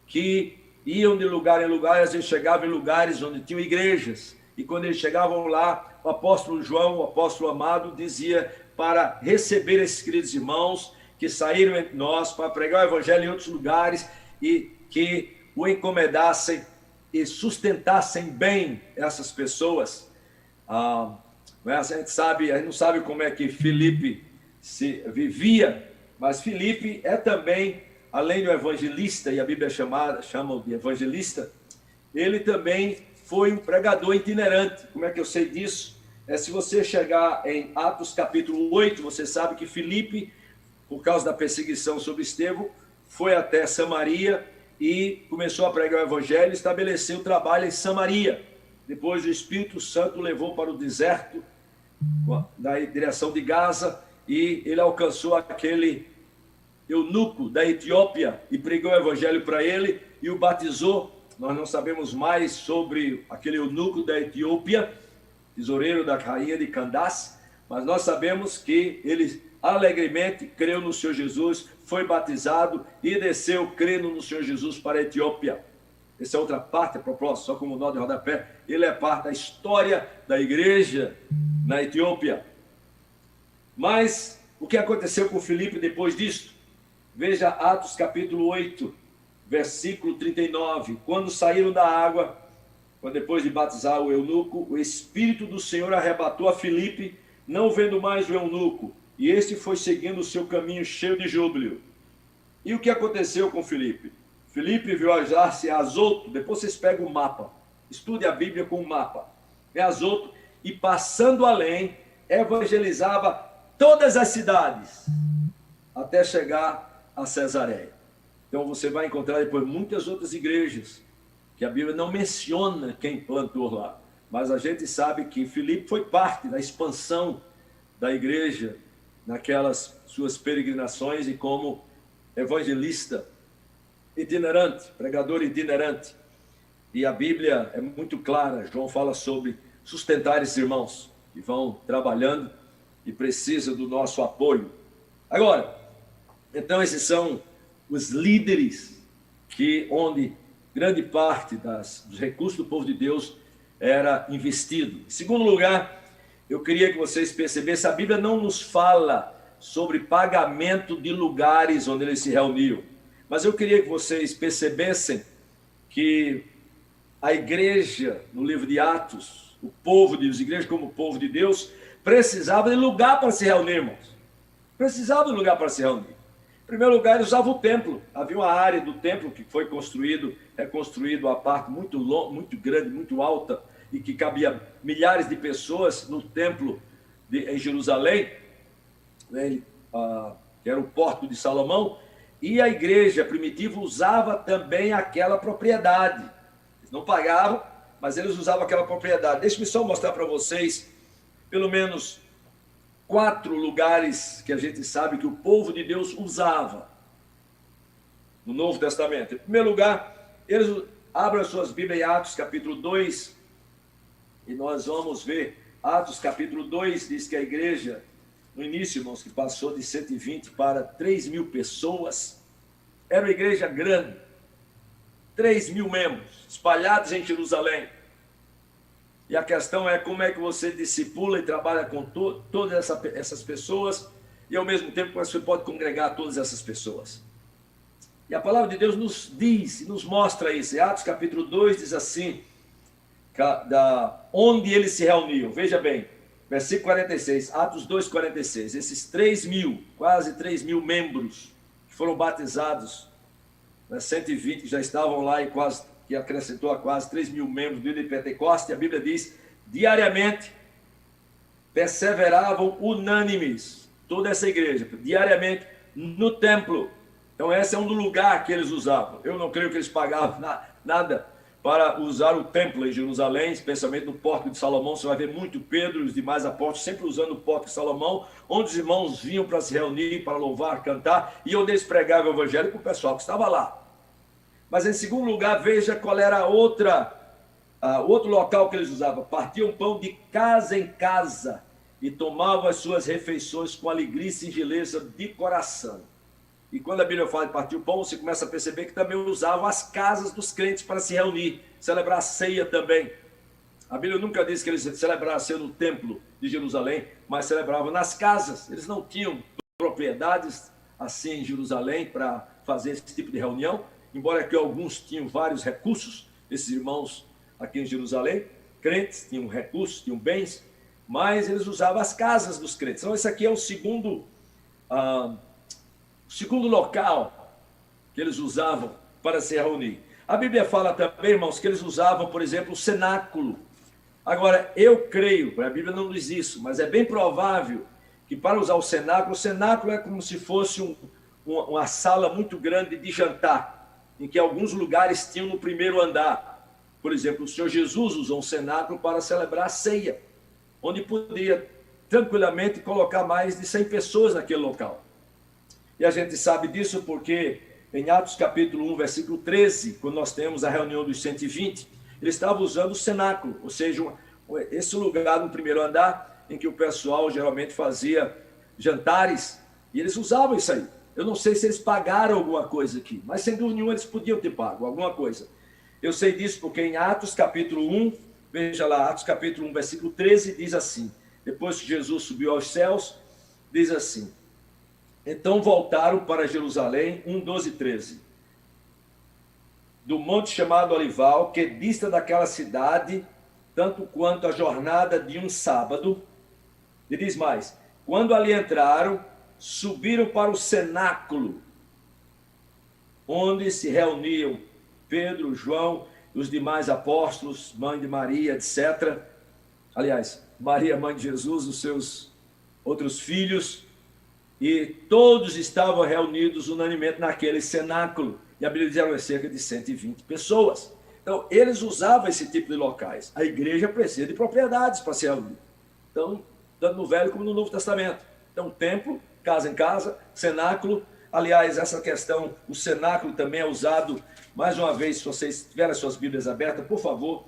que iam de lugar em lugar, e às vezes chegavam em lugares onde tinham igrejas, e quando eles chegavam lá, o apóstolo João, o apóstolo amado, dizia para receber esses queridos irmãos que saíram entre nós para pregar o evangelho em outros lugares e que o encomendassem e sustentassem bem essas pessoas. A gente não sabe como é que Filipe se vivia, mas Filipe é também, além do evangelista, e a Bíblia chama de evangelista, ele também foi um pregador itinerante. Como é que eu sei disso? Se você chegar em Atos capítulo 8, você sabe que Filipe, por causa da perseguição sobre Estevão, foi até Samaria e começou a pregar o evangelho, estabeleceu o trabalho em Samaria. Depois o Espírito Santo o levou para o deserto, na direção de Gaza, e ele alcançou aquele eunuco da Etiópia e pregou o evangelho para ele e o batizou. Nós não sabemos mais sobre aquele eunuco da Etiópia, tesoureiro da rainha de Candace, mas nós sabemos que ele alegremente creu no Senhor Jesus, foi batizado e desceu crendo no Senhor Jesus para a Etiópia. Essa é outra parte, a propósito, só como nó de rodapé, ele é parte da história da igreja na Etiópia. Mas o que aconteceu com Filipe depois disso? Veja Atos capítulo 8, versículo 39. Quando saíram da água, depois de batizar o eunuco, o Espírito do Senhor arrebatou a Filipe, não vendo mais o eunuco, e este foi seguindo o seu caminho cheio de júbilo. E o que aconteceu com Filipe? Filipe viu achar-se Azoto, depois vocês pegam o mapa, estude a Bíblia com o mapa, é Azoto, e passando além, evangelizava todas as cidades, até chegar a Cesareia. Então você vai encontrar depois muitas outras igrejas, que a Bíblia não menciona quem plantou lá, mas a gente sabe que Filipe foi parte da expansão da igreja, naquelas suas peregrinações e como evangelista itinerante, pregador itinerante. E a Bíblia é muito clara, João fala sobre sustentar esses irmãos que vão trabalhando e precisam do nosso apoio. Agora, então esses são os líderes onde grande parte dos recursos do povo de Deus era investido. Em segundo lugar, eu queria que vocês percebessem, a Bíblia não nos fala sobre pagamento de lugares onde eles se reuniam. Mas eu queria que vocês percebessem que a igreja, no livro de Atos, o povo de Deus, a igreja como povo de Deus, precisava de lugar para se reunir, irmãos. Precisava de lugar para se reunir. Em primeiro lugar, eles usavam o templo. Havia uma área do templo que foi reconstruído a parte muito grande, muito alta, e que cabia milhares de pessoas no templo em Jerusalém, né, que era o Pórtico de Salomão, e a igreja primitiva usava também aquela propriedade. Eles não pagavam, mas eles usavam aquela propriedade. Deixe-me só mostrar para vocês, pelo menos 4 lugares que a gente sabe que o povo de Deus usava no Novo Testamento. Em primeiro lugar, eles abram as suas Bíblias em Atos capítulo 2, e nós vamos ver, Atos capítulo 2 diz que a igreja, no início, irmãos, que passou de 120 para 3.000 pessoas, era uma igreja grande, 3.000 membros, espalhados em Jerusalém. E a questão é como é que você discipula e trabalha com todas essas pessoas, e ao mesmo tempo você pode congregar todas essas pessoas. E a palavra de Deus nos diz, nos mostra isso. Em Atos capítulo 2 diz assim, onde eles se reuniam. Veja bem, versículo 46, Atos 2,46. Esses 3.000, quase 3.000 membros que foram batizados, né, 120 que já estavam lá e quase, que acrescentou a quase 3.000 membros do dia de Pentecostes, a Bíblia diz, diariamente perseveravam unânimes, toda essa igreja, diariamente no templo. Então esse é um lugar que eles usavam. Eu não creio que eles pagavam nada para usar o templo em Jerusalém, especialmente no Pórtico de Salomão. Você vai ver muito Pedro e os demais apóstolos sempre usando o Pórtico de Salomão, onde os irmãos vinham para se reunir, para louvar, cantar, e onde eles pregavam o evangelho para o pessoal que estava lá. Mas em segundo lugar, veja qual era outro local que eles usavam. Partiam pão de casa em casa e tomavam as suas refeições com alegria e singeleza de coração. E quando a Bíblia fala de partir o pão, você começa a perceber que também usavam as casas dos crentes para se reunir, celebrar a ceia também. A Bíblia nunca diz que eles celebravam a ceia no templo de Jerusalém, mas celebravam nas casas. Eles não tinham propriedades assim em Jerusalém para fazer esse tipo de reunião, embora que alguns tinham vários recursos, esses irmãos aqui em Jerusalém, crentes tinham recursos, tinham bens, mas eles usavam as casas dos crentes. Então esse aqui é o segundo local que eles usavam para se reunir. A Bíblia fala também, irmãos, que eles usavam, por exemplo, o cenáculo. Agora, eu creio, a Bíblia não diz isso, mas é bem provável que para usar o cenáculo é como se fosse uma sala muito grande de jantar, em que alguns lugares tinham no primeiro andar. Por exemplo, o Senhor Jesus usou um cenáculo para celebrar a ceia, onde podia tranquilamente colocar mais de 100 pessoas naquele local. E a gente sabe disso porque em Atos capítulo 1, versículo 13, quando nós temos a reunião dos 120, ele estava usando o cenáculo, ou seja, esse lugar no primeiro andar, em que o pessoal geralmente fazia jantares, e eles usavam isso aí. Eu não sei se eles pagaram alguma coisa aqui, mas sem dúvida nenhuma eles podiam ter pago alguma coisa. Eu sei disso porque em Atos capítulo 1, veja lá, Atos capítulo 1, versículo 13, diz assim, depois que Jesus subiu aos céus, diz assim, então voltaram para Jerusalém, 1, 12, 13. Do monte chamado Olival, que dista daquela cidade, tanto quanto a jornada de um sábado. E diz mais, quando ali entraram, subiram para o cenáculo, onde se reuniam Pedro, João, os demais apóstolos, mãe de Maria, etc. Aliás, Maria, mãe de Jesus, os seus outros filhos, e todos estavam reunidos unanimemente naquele cenáculo. E a Bíblia diz que eram cerca de 120 pessoas. Então, eles usavam esse tipo de locais. A igreja precisa de propriedades para se reunir. Então, tanto no Velho como no Novo Testamento. Então, templo, casa em casa, cenáculo. Aliás, essa questão, o cenáculo também é usado, mais uma vez, se vocês tiverem as suas Bíblias abertas, por favor,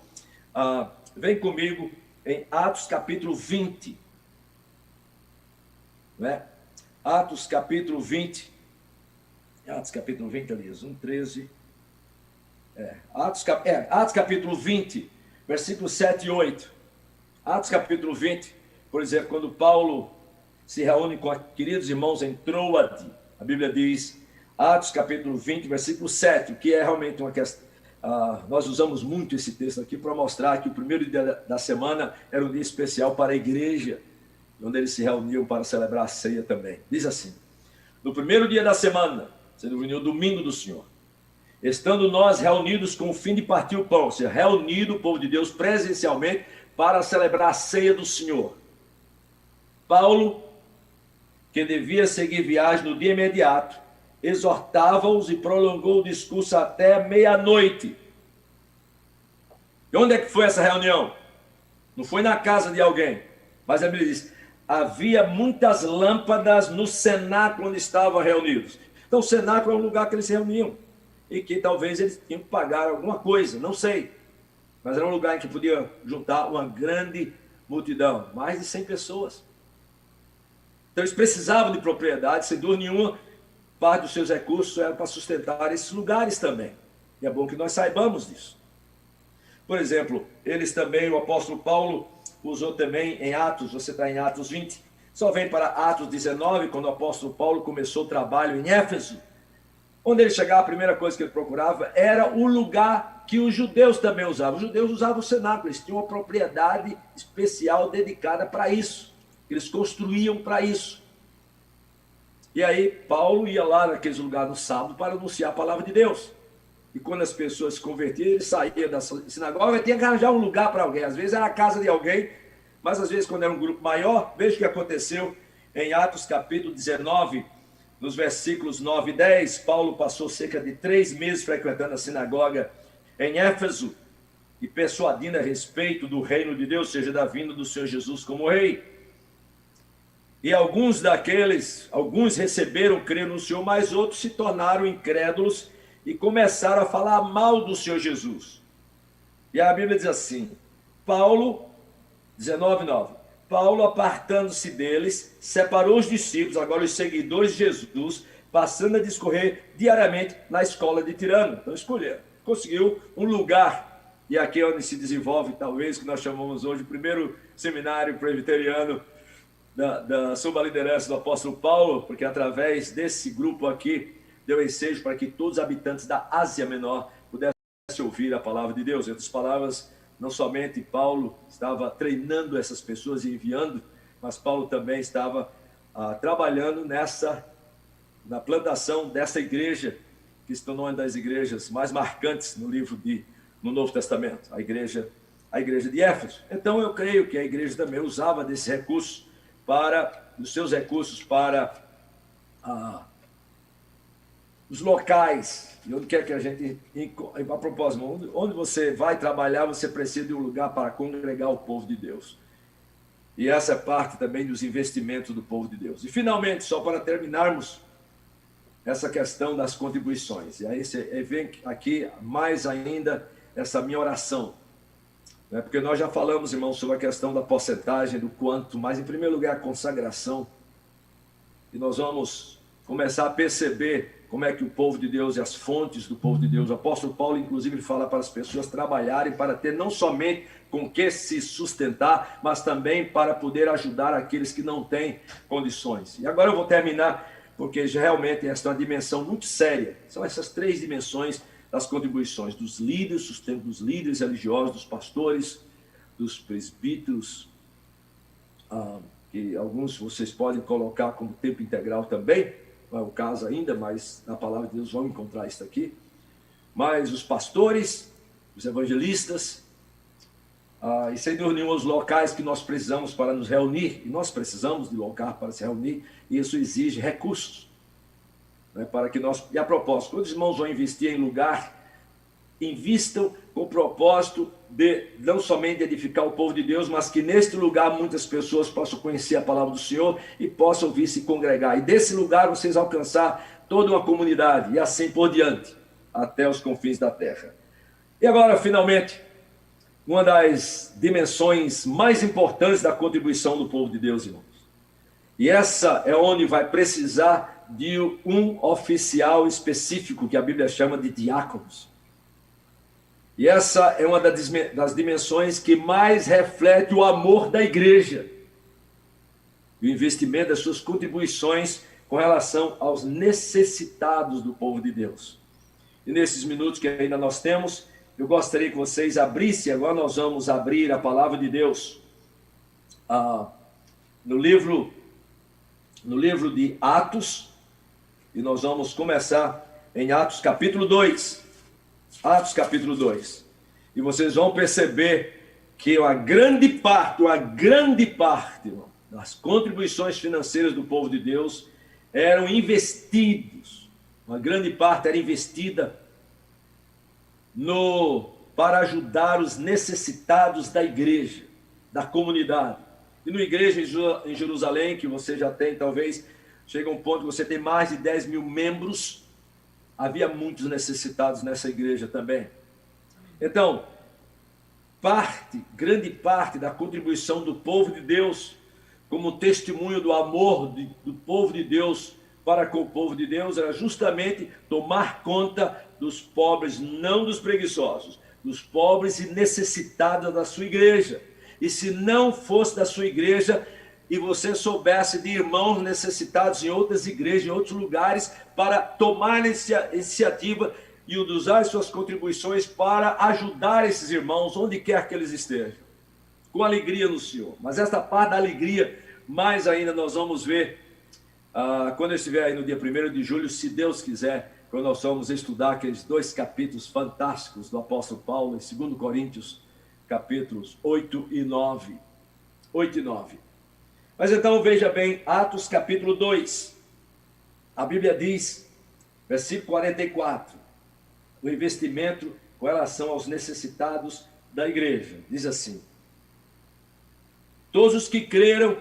vem comigo em Atos capítulo 20. Né? Atos capítulo 20. Atos capítulo 20, aliás, 1, 13. Atos capítulo 20, versículos 7 e 8. Atos capítulo 20, por exemplo, quando Paulo se reúne com queridos irmãos em Troade. A Bíblia diz, Atos capítulo 20, versículo 7, que é realmente uma questão. Nós usamos muito esse texto aqui para mostrar que o primeiro dia da semana era um dia especial para a igreja, onde eles se reuniam para celebrar a ceia também. Diz assim, no primeiro dia da semana, sendo o domingo do Senhor, estando nós reunidos com o fim de partir o pão, ou seja, reunido o povo de Deus presencialmente para celebrar a ceia do Senhor. Paulo, que devia seguir viagem no dia imediato, exortava-os e prolongou o discurso até meia-noite. E onde é que foi essa reunião? Não foi na casa de alguém, mas a Bíblia diz, havia muitas lâmpadas no cenáculo onde estavam reunidos. Então o cenáculo é um lugar que eles se reuniam, e que talvez eles tinham que pagar alguma coisa, não sei. Mas era um lugar em que podia juntar uma grande multidão, mais de 100 pessoas. Então eles precisavam de propriedade, sem dúvida nenhuma, parte dos seus recursos era para sustentar esses lugares também. E é bom que nós saibamos disso. Por exemplo, eles também, o apóstolo Paulo usou também em Atos, você está em Atos 20, só vem para Atos 19, quando o apóstolo Paulo começou o trabalho em Éfeso. Onde ele chegava, a primeira coisa que ele procurava era o lugar que os judeus também usavam. Os judeus usavam o cenáculo, eles tinham uma propriedade especial dedicada para isso. Eles construíam para isso. E aí Paulo ia lá naqueles lugares no sábado para anunciar a palavra de Deus. E quando as pessoas se convertiam, ele saía da sinagoga e tinha que arranjar um lugar para alguém. Às vezes era a casa de alguém, mas às vezes quando era um grupo maior, veja o que aconteceu em Atos capítulo 19, nos versículos 9 e 10, Paulo passou cerca de 3 meses frequentando a sinagoga em Éfeso e persuadindo a respeito do reino de Deus, ou seja, da vinda do Senhor Jesus como rei. E alguns receberam, creram no Senhor, mas outros se tornaram incrédulos e começaram a falar mal do Senhor Jesus. E a Bíblia diz assim, Paulo, 19:9, Paulo, apartando-se deles, separou os discípulos, agora os seguidores de Jesus, passando a discorrer diariamente na escola de Tirano. Então escolheram, conseguiu um lugar, e aqui é onde se desenvolve, talvez, o que nós chamamos hoje, o primeiro seminário presbiteriano sob a liderança do apóstolo Paulo, porque através desse grupo aqui, deu ensejo para que todos os habitantes da Ásia Menor pudessem ouvir a palavra de Deus. Em outras palavras, não somente Paulo estava treinando essas pessoas e enviando, mas Paulo também estava trabalhando na plantação dessa igreja, que se tornou uma das igrejas mais marcantes no Novo Testamento, a igreja de Éfeso. Então eu creio que a igreja também usava desse recurso dos seus recursos para os locais, e onde quer que a gente, a propósito, onde você vai trabalhar, você precisa de um lugar para congregar o povo de Deus. E essa é parte também dos investimentos do povo de Deus. E finalmente, só para terminarmos essa questão das contribuições, e aí vem aqui mais ainda essa minha oração, né? Porque nós já falamos, irmãos, sobre a questão da porcentagem, do quanto, mas em primeiro lugar a consagração, e nós vamos começar a perceber como é que o povo de Deus e as fontes do povo de Deus, o apóstolo Paulo, inclusive, ele fala para as pessoas trabalharem para ter não somente com que se sustentar, mas também para poder ajudar aqueles que não têm condições. E agora eu vou terminar, porque realmente esta é uma dimensão muito séria. São essas 3 dimensões das contribuições dos líderes, sustento dos líderes religiosos, dos pastores, dos presbíteros, que alguns vocês podem colocar como tempo integral também, não é o caso ainda, mas na palavra de Deus vão encontrar isso aqui. Mas os pastores, os evangelistas, e sem dúvida nenhuma os locais que nós precisamos para nos reunir, e nós precisamos de lugar para se reunir, e isso exige recursos, né, para que nós, e a propósito, quando os irmãos vão investir em lugar, invistam com o propósito de não somente edificar o povo de Deus, mas que neste lugar muitas pessoas possam conhecer a palavra do Senhor e possam vir se congregar. E desse lugar vocês alcançar toda uma comunidade e assim por diante, até os confins da terra. E agora, finalmente, uma das dimensões mais importantes da contribuição do povo de Deus, irmãos. E essa é onde vai precisar de um oficial específico, que a Bíblia chama de diáconos. E essa é uma das dimensões que mais reflete o amor da igreja. o investimento das suas contribuições com relação aos necessitados do povo de Deus. E nesses minutos que ainda nós temos, eu gostaria que vocês abrissem, agora nós vamos abrir a palavra de Deus no livro de Atos, e nós vamos começar em Atos capítulo 2. Atos capítulo 2. E vocês vão perceber que a grande parte das contribuições financeiras do povo de Deus eram investidos. Uma grande parte era investida para ajudar os necessitados da igreja, da comunidade. E na igreja em Jerusalém, que você já tem, talvez, chega um ponto que você tem mais de 10 mil membros, havia muitos necessitados nessa igreja também. Então, grande parte da contribuição do povo de Deus, como testemunho do amor do povo de Deus para com o povo de Deus, era justamente tomar conta dos pobres, não dos preguiçosos, dos pobres e necessitados da sua igreja. E se não fosse da sua igreja, e você soubesse de irmãos necessitados em outras igrejas, em outros lugares, para tomar iniciativa e usar as suas contribuições para ajudar esses irmãos, onde quer que eles estejam, com alegria no Senhor. Mas esta parte da alegria, mais ainda nós vamos ver, quando eu estiver aí no dia 1º de julho, se Deus quiser, quando nós vamos estudar aqueles 2 capítulos fantásticos do apóstolo Paulo, em 2 Coríntios, capítulos 8 e 9. 8 e 9. Mas então veja bem, Atos capítulo 2. A Bíblia diz, versículo 44, o investimento com relação aos necessitados da igreja. Diz assim: todos os que creram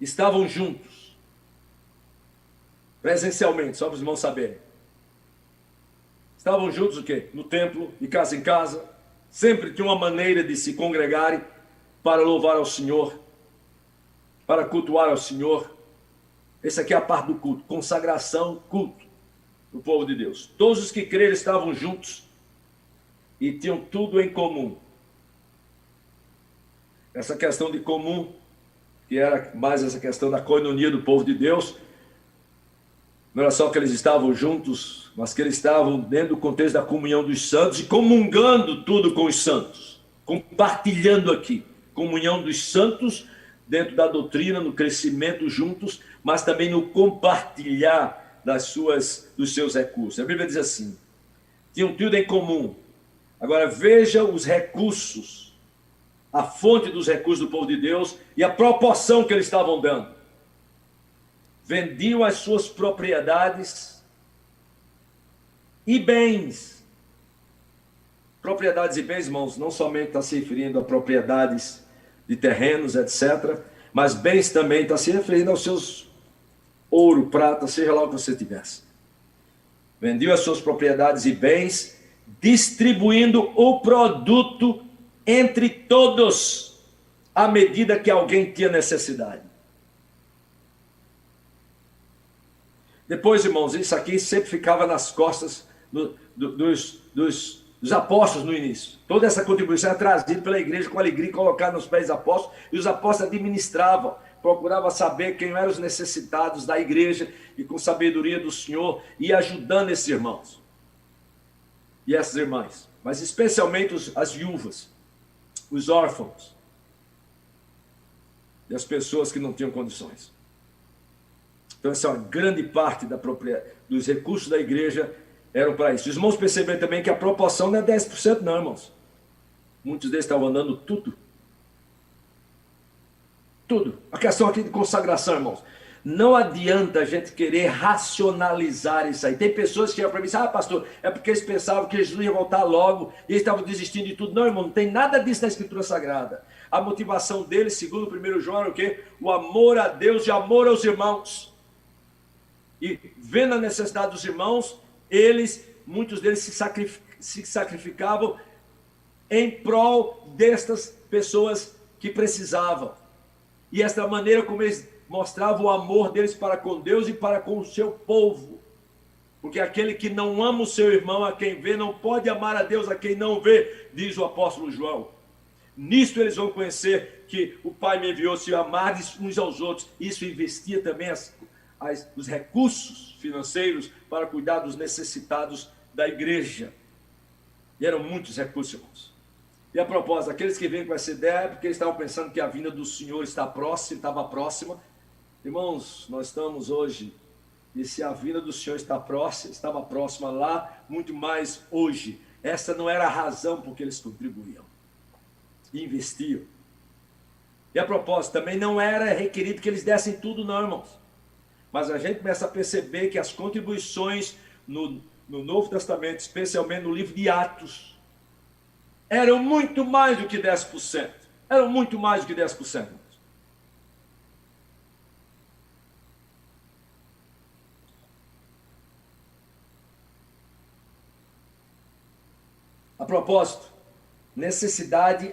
estavam juntos, presencialmente, só para os irmãos saberem. Estavam juntos o quê? No templo, de casa em casa, sempre tinha uma maneira de se congregarem para louvar ao Senhor, para cultuar ao Senhor. Essa aqui é a parte do culto, consagração, culto do povo de Deus. Todos os que creram estavam juntos e tinham tudo em comum. Essa questão de comum, que era mais essa questão da coinonia do povo de Deus, não era só que eles estavam juntos, mas que eles estavam dentro do contexto da comunhão dos santos e comungando tudo com os santos, compartilhando aqui, comunhão dos santos dentro da doutrina, no crescimento juntos, mas também no compartilhar dos seus recursos. A Bíblia diz assim: tinham tudo em comum. Agora veja os recursos, a fonte dos recursos do povo de Deus e a proporção que eles estavam dando. Vendiam as suas propriedades e bens. Propriedades e bens, irmãos, não somente está se referindo a propriedades de terrenos, etc., mas bens também está se referindo aos seus ouro, prata, seja lá o que você tivesse. Vendiam as suas propriedades e bens, distribuindo o produto entre todos, à medida que alguém tinha necessidade. Depois, irmãos, isso aqui sempre ficava nas costas dos apóstolos no início. Toda essa contribuição era trazida pela igreja com alegria, colocada nos pés dos apóstolos, e os apóstolos administravam, procuravam saber quem eram os necessitados da igreja, e com sabedoria do Senhor, ia ajudando esses irmãos e essas irmãs, mas especialmente as viúvas, os órfãos e as pessoas que não tinham condições. Então, essa é uma grande parte dos recursos da igreja eram para isso. Os irmãos perceberam também que a proporção não é 10%, não, irmãos. Muitos deles estavam dando tudo. Tudo. A questão aqui de consagração, irmãos. Não adianta a gente querer racionalizar isso aí. Tem pessoas que chegam para mim e dizem: pastor, é porque eles pensavam que Jesus ia voltar logo e eles estavam desistindo de tudo. Não, irmão, não tem nada disso na Escritura Sagrada. A motivação deles, segundo 1 João, era o quê? O amor a Deus e amor aos irmãos. E vendo a necessidade dos irmãos, muitos deles se sacrificavam em prol destas pessoas que precisavam. E esta maneira como eles mostravam o amor deles para com Deus e para com o seu povo. Porque aquele que não ama o seu irmão a quem vê, não pode amar a Deus a quem não vê, diz o apóstolo João. Nisto eles vão conhecer que o Pai me enviou, se amardes uns aos outros. Isso investia também os recursos financeiros para cuidar dos necessitados da igreja. E eram muitos recursos, irmãos. E a propósito, aqueles que vêm com essa ideia, porque eles estavam pensando que a vinda do Senhor estava próxima. Irmãos, nós estamos hoje, e se a vinda do Senhor estava próxima lá, muito mais hoje. Essa não era a razão por que eles contribuíam e investiam. E a propósito, também não era requerido que eles dessem tudo, não, irmãos. Mas a gente começa a perceber que as contribuições no Novo Testamento, especialmente no livro de Atos, eram muito mais do que 10%. Eram muito mais do que 10%. A propósito, necessidade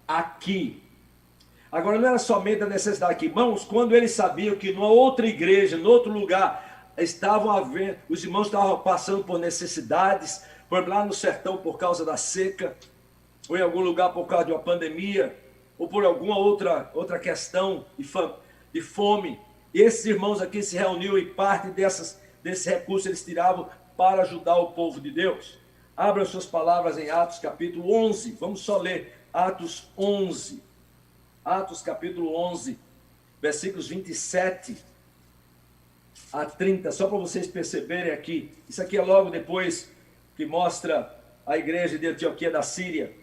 aqui. Agora, não era somente a necessidade aqui. Irmãos, quando eles sabiam que numa outra igreja, em outro lugar, os irmãos estavam passando por necessidades, por exemplo, lá no sertão por causa da seca, ou em algum lugar por causa de uma pandemia, ou por alguma outra questão de fome. E esses irmãos aqui se reuniam e parte desses recursos eles tiravam para ajudar o povo de Deus. Abra suas palavras em Atos capítulo 11. Vamos só ler Atos 11. Atos capítulo 11, versículos 27 a 30. Só para vocês perceberem aqui. Isso aqui é logo depois que mostra a igreja de Antioquia da Síria.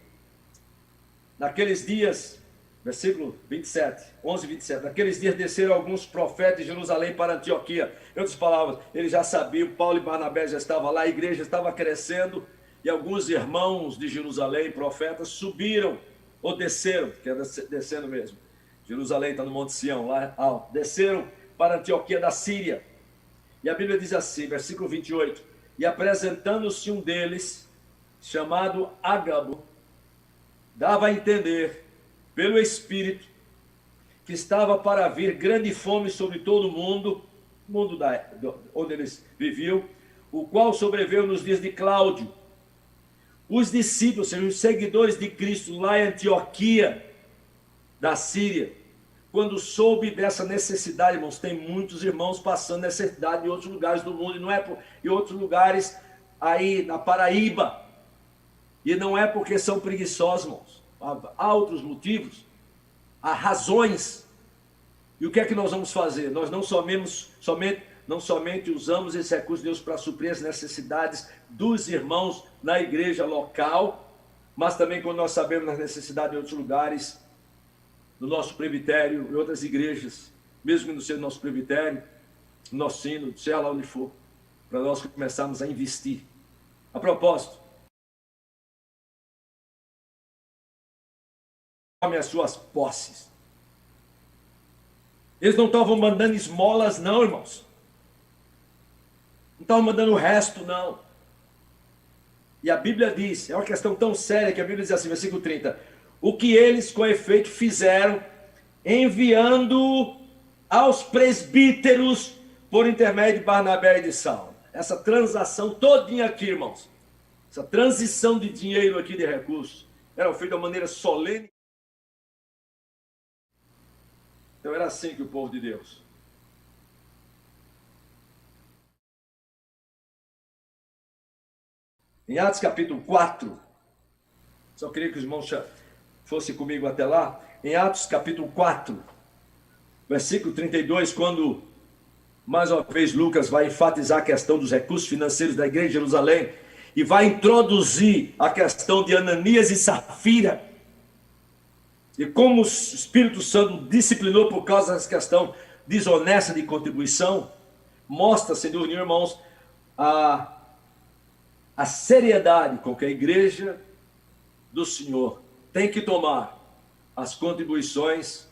Naqueles dias, versículo 27, 11, 27. Naqueles dias desceram alguns profetas de Jerusalém para Antioquia. Em outras palavras, eles já sabiam, Paulo e Barnabé já estavam lá, a igreja estava crescendo, e alguns irmãos de Jerusalém, profetas, subiram, ou desceram, que é descendo mesmo. Jerusalém está no Monte Sião, lá, desceram para Antioquia da Síria. E a Bíblia diz assim, versículo 28, e apresentando-se um deles, chamado Ágabo, dava a entender, pelo Espírito, que estava para vir grande fome sobre todo o mundo onde eles viviam, o qual sobreveio nos dias de Cláudio. Os discípulos, ou seja, os seguidores de Cristo lá em Antioquia da Síria, quando soube dessa necessidade, irmãos, tem muitos irmãos passando necessidade em outros lugares do mundo, e não é em outros lugares aí na Paraíba, e não é porque são preguiçosos, irmãos, há outros motivos, há razões. E o que é que nós vamos fazer? Nós não somente usamos esse recurso de Deus para suprir as necessidades dos irmãos na igreja local, mas também quando nós sabemos das necessidades em outros lugares, no nosso presbitério, em outras igrejas, mesmo que não seja no nosso presbitério, no nosso sino, seja lá onde for, para nós começarmos a investir. A propósito, tome as suas posses. Eles não estavam mandando esmolas, não, irmãos. Não estavam mandando o resto, não. E a Bíblia diz, é uma questão tão séria que a Bíblia diz assim, versículo 30, o que eles com efeito fizeram, enviando aos presbíteros por intermédio de Barnabé e de Saulo. Essa transação todinha aqui, irmãos, essa transição de dinheiro aqui, de recursos, era feita de maneira solene. Então era assim que o povo de Deus. Em Atos capítulo 4, só queria que os irmãos fossem comigo até lá. Em Atos capítulo 4, versículo 32, quando mais uma vez Lucas vai enfatizar a questão dos recursos financeiros da igreja de Jerusalém e vai introduzir a questão de Ananias e Safira. E como o Espírito Santo disciplinou por causa dessa questão desonesta de contribuição, mostra, sem dúvida, irmãos, a seriedade com que a igreja do Senhor tem que tomar as contribuições,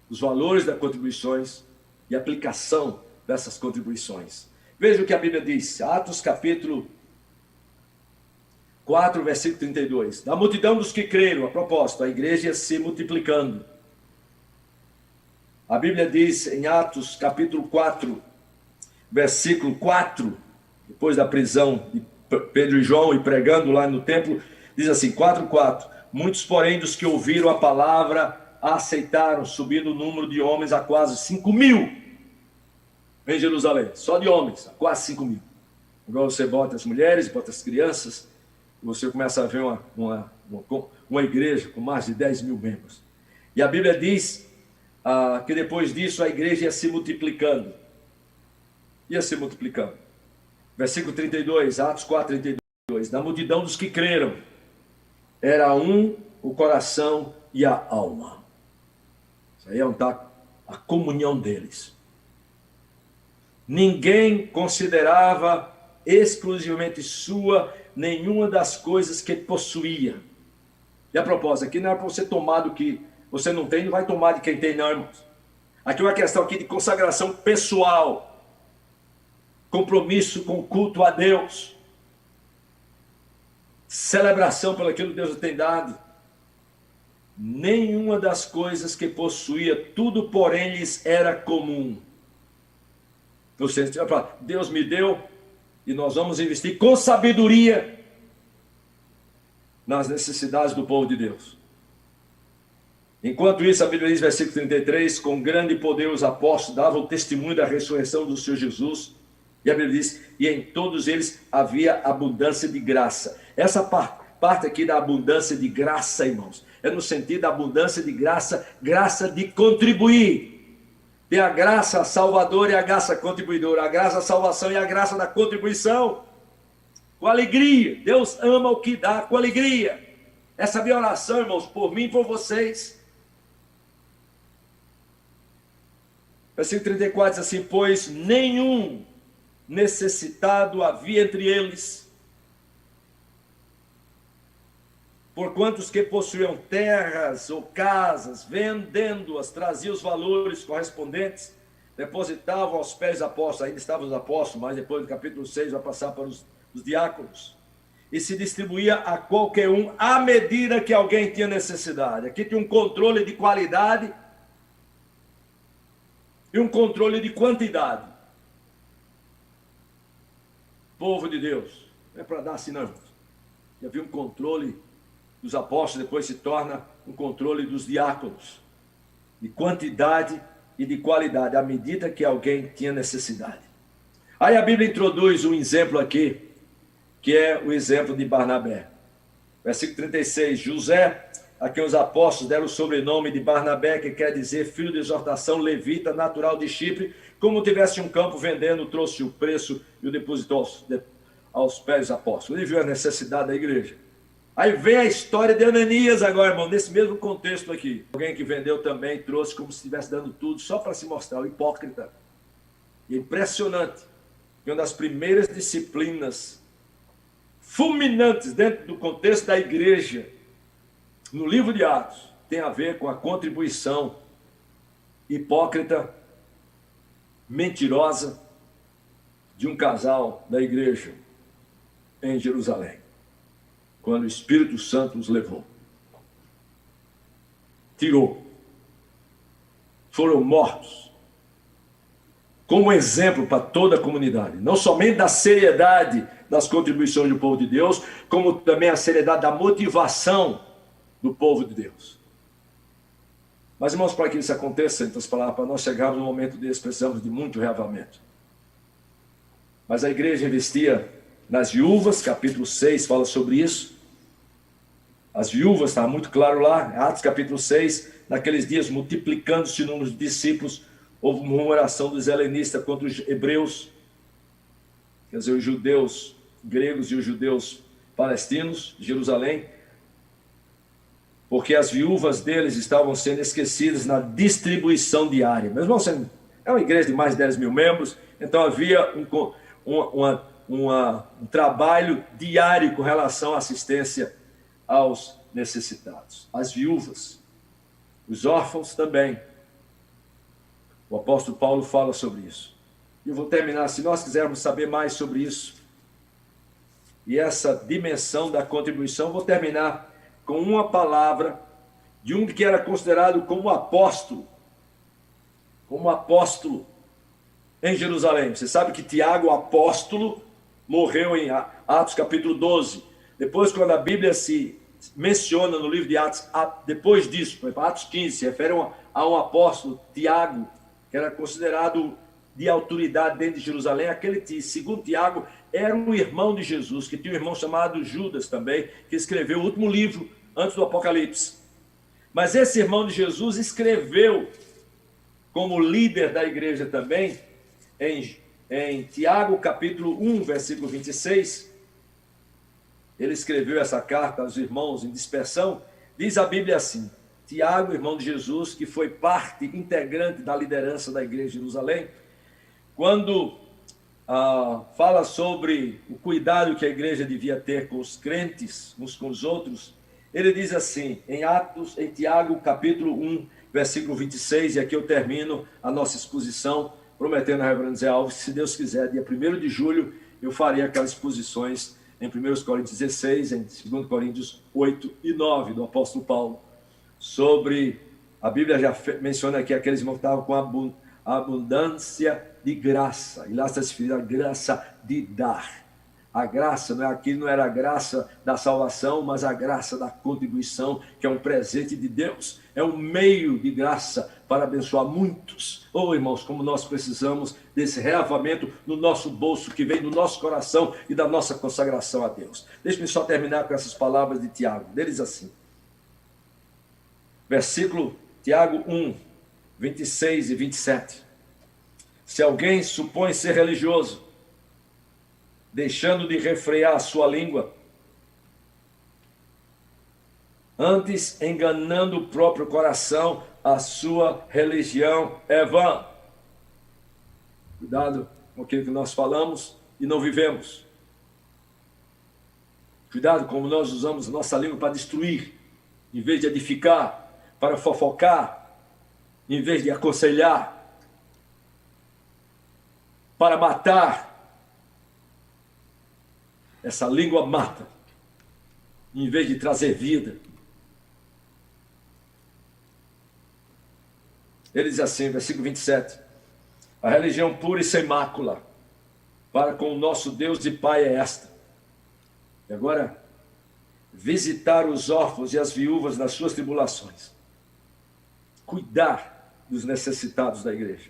os valores das contribuições e a aplicação dessas contribuições. Veja o que a Bíblia diz, Atos capítulo 4, versículo 32. Da multidão dos que creram, a propósito, a igreja ia se multiplicando. A Bíblia diz em Atos capítulo 4, versículo 4, depois da prisão de Pedro e João e pregando lá no templo, diz assim, 4:4. Muitos, porém, dos que ouviram a palavra, a aceitaram, subindo o número de homens a quase 5.000 em Jerusalém. Só de homens, a quase 5.000. Agora você bota as mulheres, bota as crianças, e você começa a ver uma igreja com mais de 10.000 membros. E a Bíblia diz que depois disso a igreja ia se multiplicando. Ia se multiplicando. Versículo 32, Atos 4:32. Da multidão dos que creram, era um o coração e a alma. Isso aí é onde está a comunhão deles. Ninguém considerava exclusivamente sua nenhuma das coisas que possuía. E a propósito, aqui não é para você tomar do que você não tem, não vai tomar de quem tem, não, irmãos. Aqui é uma questão aqui de consagração pessoal, compromisso com o culto a Deus, celebração pelo aquilo que Deus tem dado. Nenhuma das coisas que possuía, tudo porém lhes era comum. Você vai falar, Deus me deu e nós vamos investir com sabedoria nas necessidades do povo de Deus. Enquanto isso, a Bíblia diz, versículo 33, com grande poder os apóstolos davam testemunho da ressurreição do Senhor Jesus. E a Bíblia diz, e em todos eles havia abundância de graça. Essa parte aqui da abundância de graça, irmãos, é no sentido da abundância de graça, graça de contribuir. Tem a graça salvadora e a graça contribuidora, a graça da salvação e a graça da contribuição. Com alegria. Deus ama o que dá com alegria. Essa é a minha oração, irmãos, por mim e por vocês. Versículo 34 diz assim, pois nenhum necessitado havia entre eles, porquanto os que possuíam terras ou casas, vendendo-as, traziam os valores correspondentes, depositavam aos pés dos apóstolos, ainda estavam os apóstolos, mas depois do capítulo 6 vai passar para os diáconos, e se distribuía a qualquer um à medida que alguém tinha necessidade. Aqui tem um controle de qualidade e um controle de quantidade. Povo de Deus, não é para dar assim não, irmãos. Já viu um controle dos apóstolos, depois se torna um controle dos diáconos, de quantidade e de qualidade, à medida que alguém tinha necessidade. Aí a Bíblia introduz um exemplo aqui, que é o exemplo de Barnabé. Versículo 36, José, a quem os apóstolos deram o sobrenome de Barnabé, que quer dizer filho de exortação, levita, natural de Chipre, como tivesse um campo vendendo, trouxe o preço e o depositou aos pés dos apóstolos. Ele viu a necessidade da igreja. Aí vem a história de Ananias agora, irmão, nesse mesmo contexto aqui. Alguém que vendeu também, trouxe como se estivesse dando tudo, só para se mostrar, o hipócrita. E é impressionante que uma das primeiras disciplinas fulminantes dentro do contexto da igreja, no livro de Atos, tem a ver com a contribuição hipócrita, mentirosa, de um casal da igreja em Jerusalém, quando o Espírito Santo os levou, tirou, foram mortos, como exemplo para toda a comunidade, não somente da seriedade das contribuições do povo de Deus, como também a seriedade da motivação do povo de Deus. Mas, irmãos, para que isso aconteça, então, as palavras, para nós chegarmos no momento desse, precisamos de muito reavamento. Mas a igreja investia nas viúvas, capítulo 6 fala sobre isso. As viúvas, está muito claro lá, Atos capítulo 6, naqueles dias, multiplicando-se o número de discípulos, houve uma murmuração dos helenistas contra os hebreus, quer dizer, os judeus gregos e os judeus palestinos de Jerusalém, porque as viúvas deles estavam sendo esquecidas na distribuição diária. Mas, irmãos, é uma igreja de mais de 10.000 membros, então havia um trabalho diário com relação à assistência aos necessitados. As viúvas, os órfãos também. O apóstolo Paulo fala sobre isso. E eu vou terminar, se nós quisermos saber mais sobre isso, e essa dimensão da contribuição, vou terminar com uma palavra de um que era considerado como apóstolo em Jerusalém. Você sabe que Tiago, o apóstolo, morreu em Atos capítulo 12. Depois, quando a Bíblia se menciona no livro de Atos, depois disso, por exemplo, Atos 15, se refere a um apóstolo, Tiago, que era considerado de autoridade dentro de Jerusalém. Aquele, segundo Tiago, era um irmão de Jesus, que tinha um irmão chamado Judas também, que escreveu o último livro antes do Apocalipse. Mas esse irmão de Jesus escreveu, como líder da igreja também, em Tiago, capítulo 1, versículo 26, ele escreveu essa carta aos irmãos em dispersão. Diz a Bíblia assim: Tiago, irmão de Jesus, que foi parte integrante da liderança da igreja de Jerusalém, quando fala sobre o cuidado que a igreja devia ter com os crentes, uns com os outros, ele diz assim, em Tiago, capítulo 1, versículo 26, e aqui eu termino a nossa exposição, prometendo a reverendo Zé Alves, se Deus quiser, dia 1º de julho, eu farei aquelas exposições em 1 Coríntios 16, em 2 Coríntios 8 e 9, do apóstolo Paulo, sobre, a Bíblia já menciona aqui aqueles irmãos que estavam com a abundância de graça, e lá está escrito a graça de dar. A graça, aqui não era a graça da salvação, mas a graça da contribuição, que é um presente de Deus, é um meio de graça para abençoar muitos. Irmãos, como nós precisamos desse reavamento no nosso bolso, que vem do nosso coração e da nossa consagração a Deus. Deixe-me só terminar com essas palavras de Tiago, deles assim. Versículo, Tiago 1, 26 e 27. Se alguém supõe ser religioso, deixando de refrear a sua língua, antes enganando o próprio coração, a sua religião é vã. Cuidado com aquilo que nós falamos e não vivemos. Cuidado como nós usamos nossa língua para destruir, em vez de edificar, para fofocar, em vez de aconselhar, para matar. Essa língua mata, em vez de trazer vida. Ele diz assim, versículo 27, a religião pura e sem mácula para com o nosso Deus e Pai é esta. E agora, visitar os órfãos e as viúvas nas suas tribulações. Cuidar dos necessitados da igreja.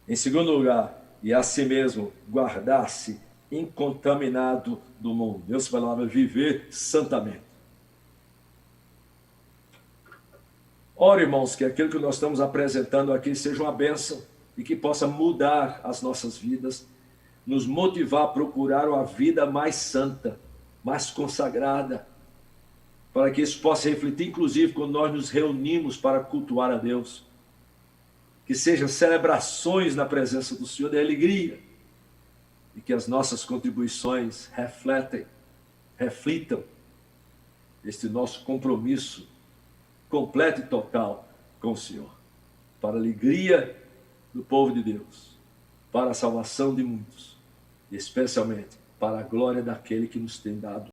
Em segundo lugar, e a si mesmo guardar-se incontaminado do mundo. Deus falava viver santamente. Ora, irmãos, que aquilo que nós estamos apresentando aqui seja uma bênção e que possa mudar as nossas vidas, nos motivar a procurar uma vida mais santa, mais consagrada, para que isso possa refletir, inclusive, quando nós nos reunimos para cultuar a Deus. Que sejam celebrações na presença do Senhor, de alegria, e que as nossas contribuições reflitam este nosso compromisso completo e total com o Senhor, para a alegria do povo de Deus, para a salvação de muitos, e especialmente para a glória daquele que nos tem dado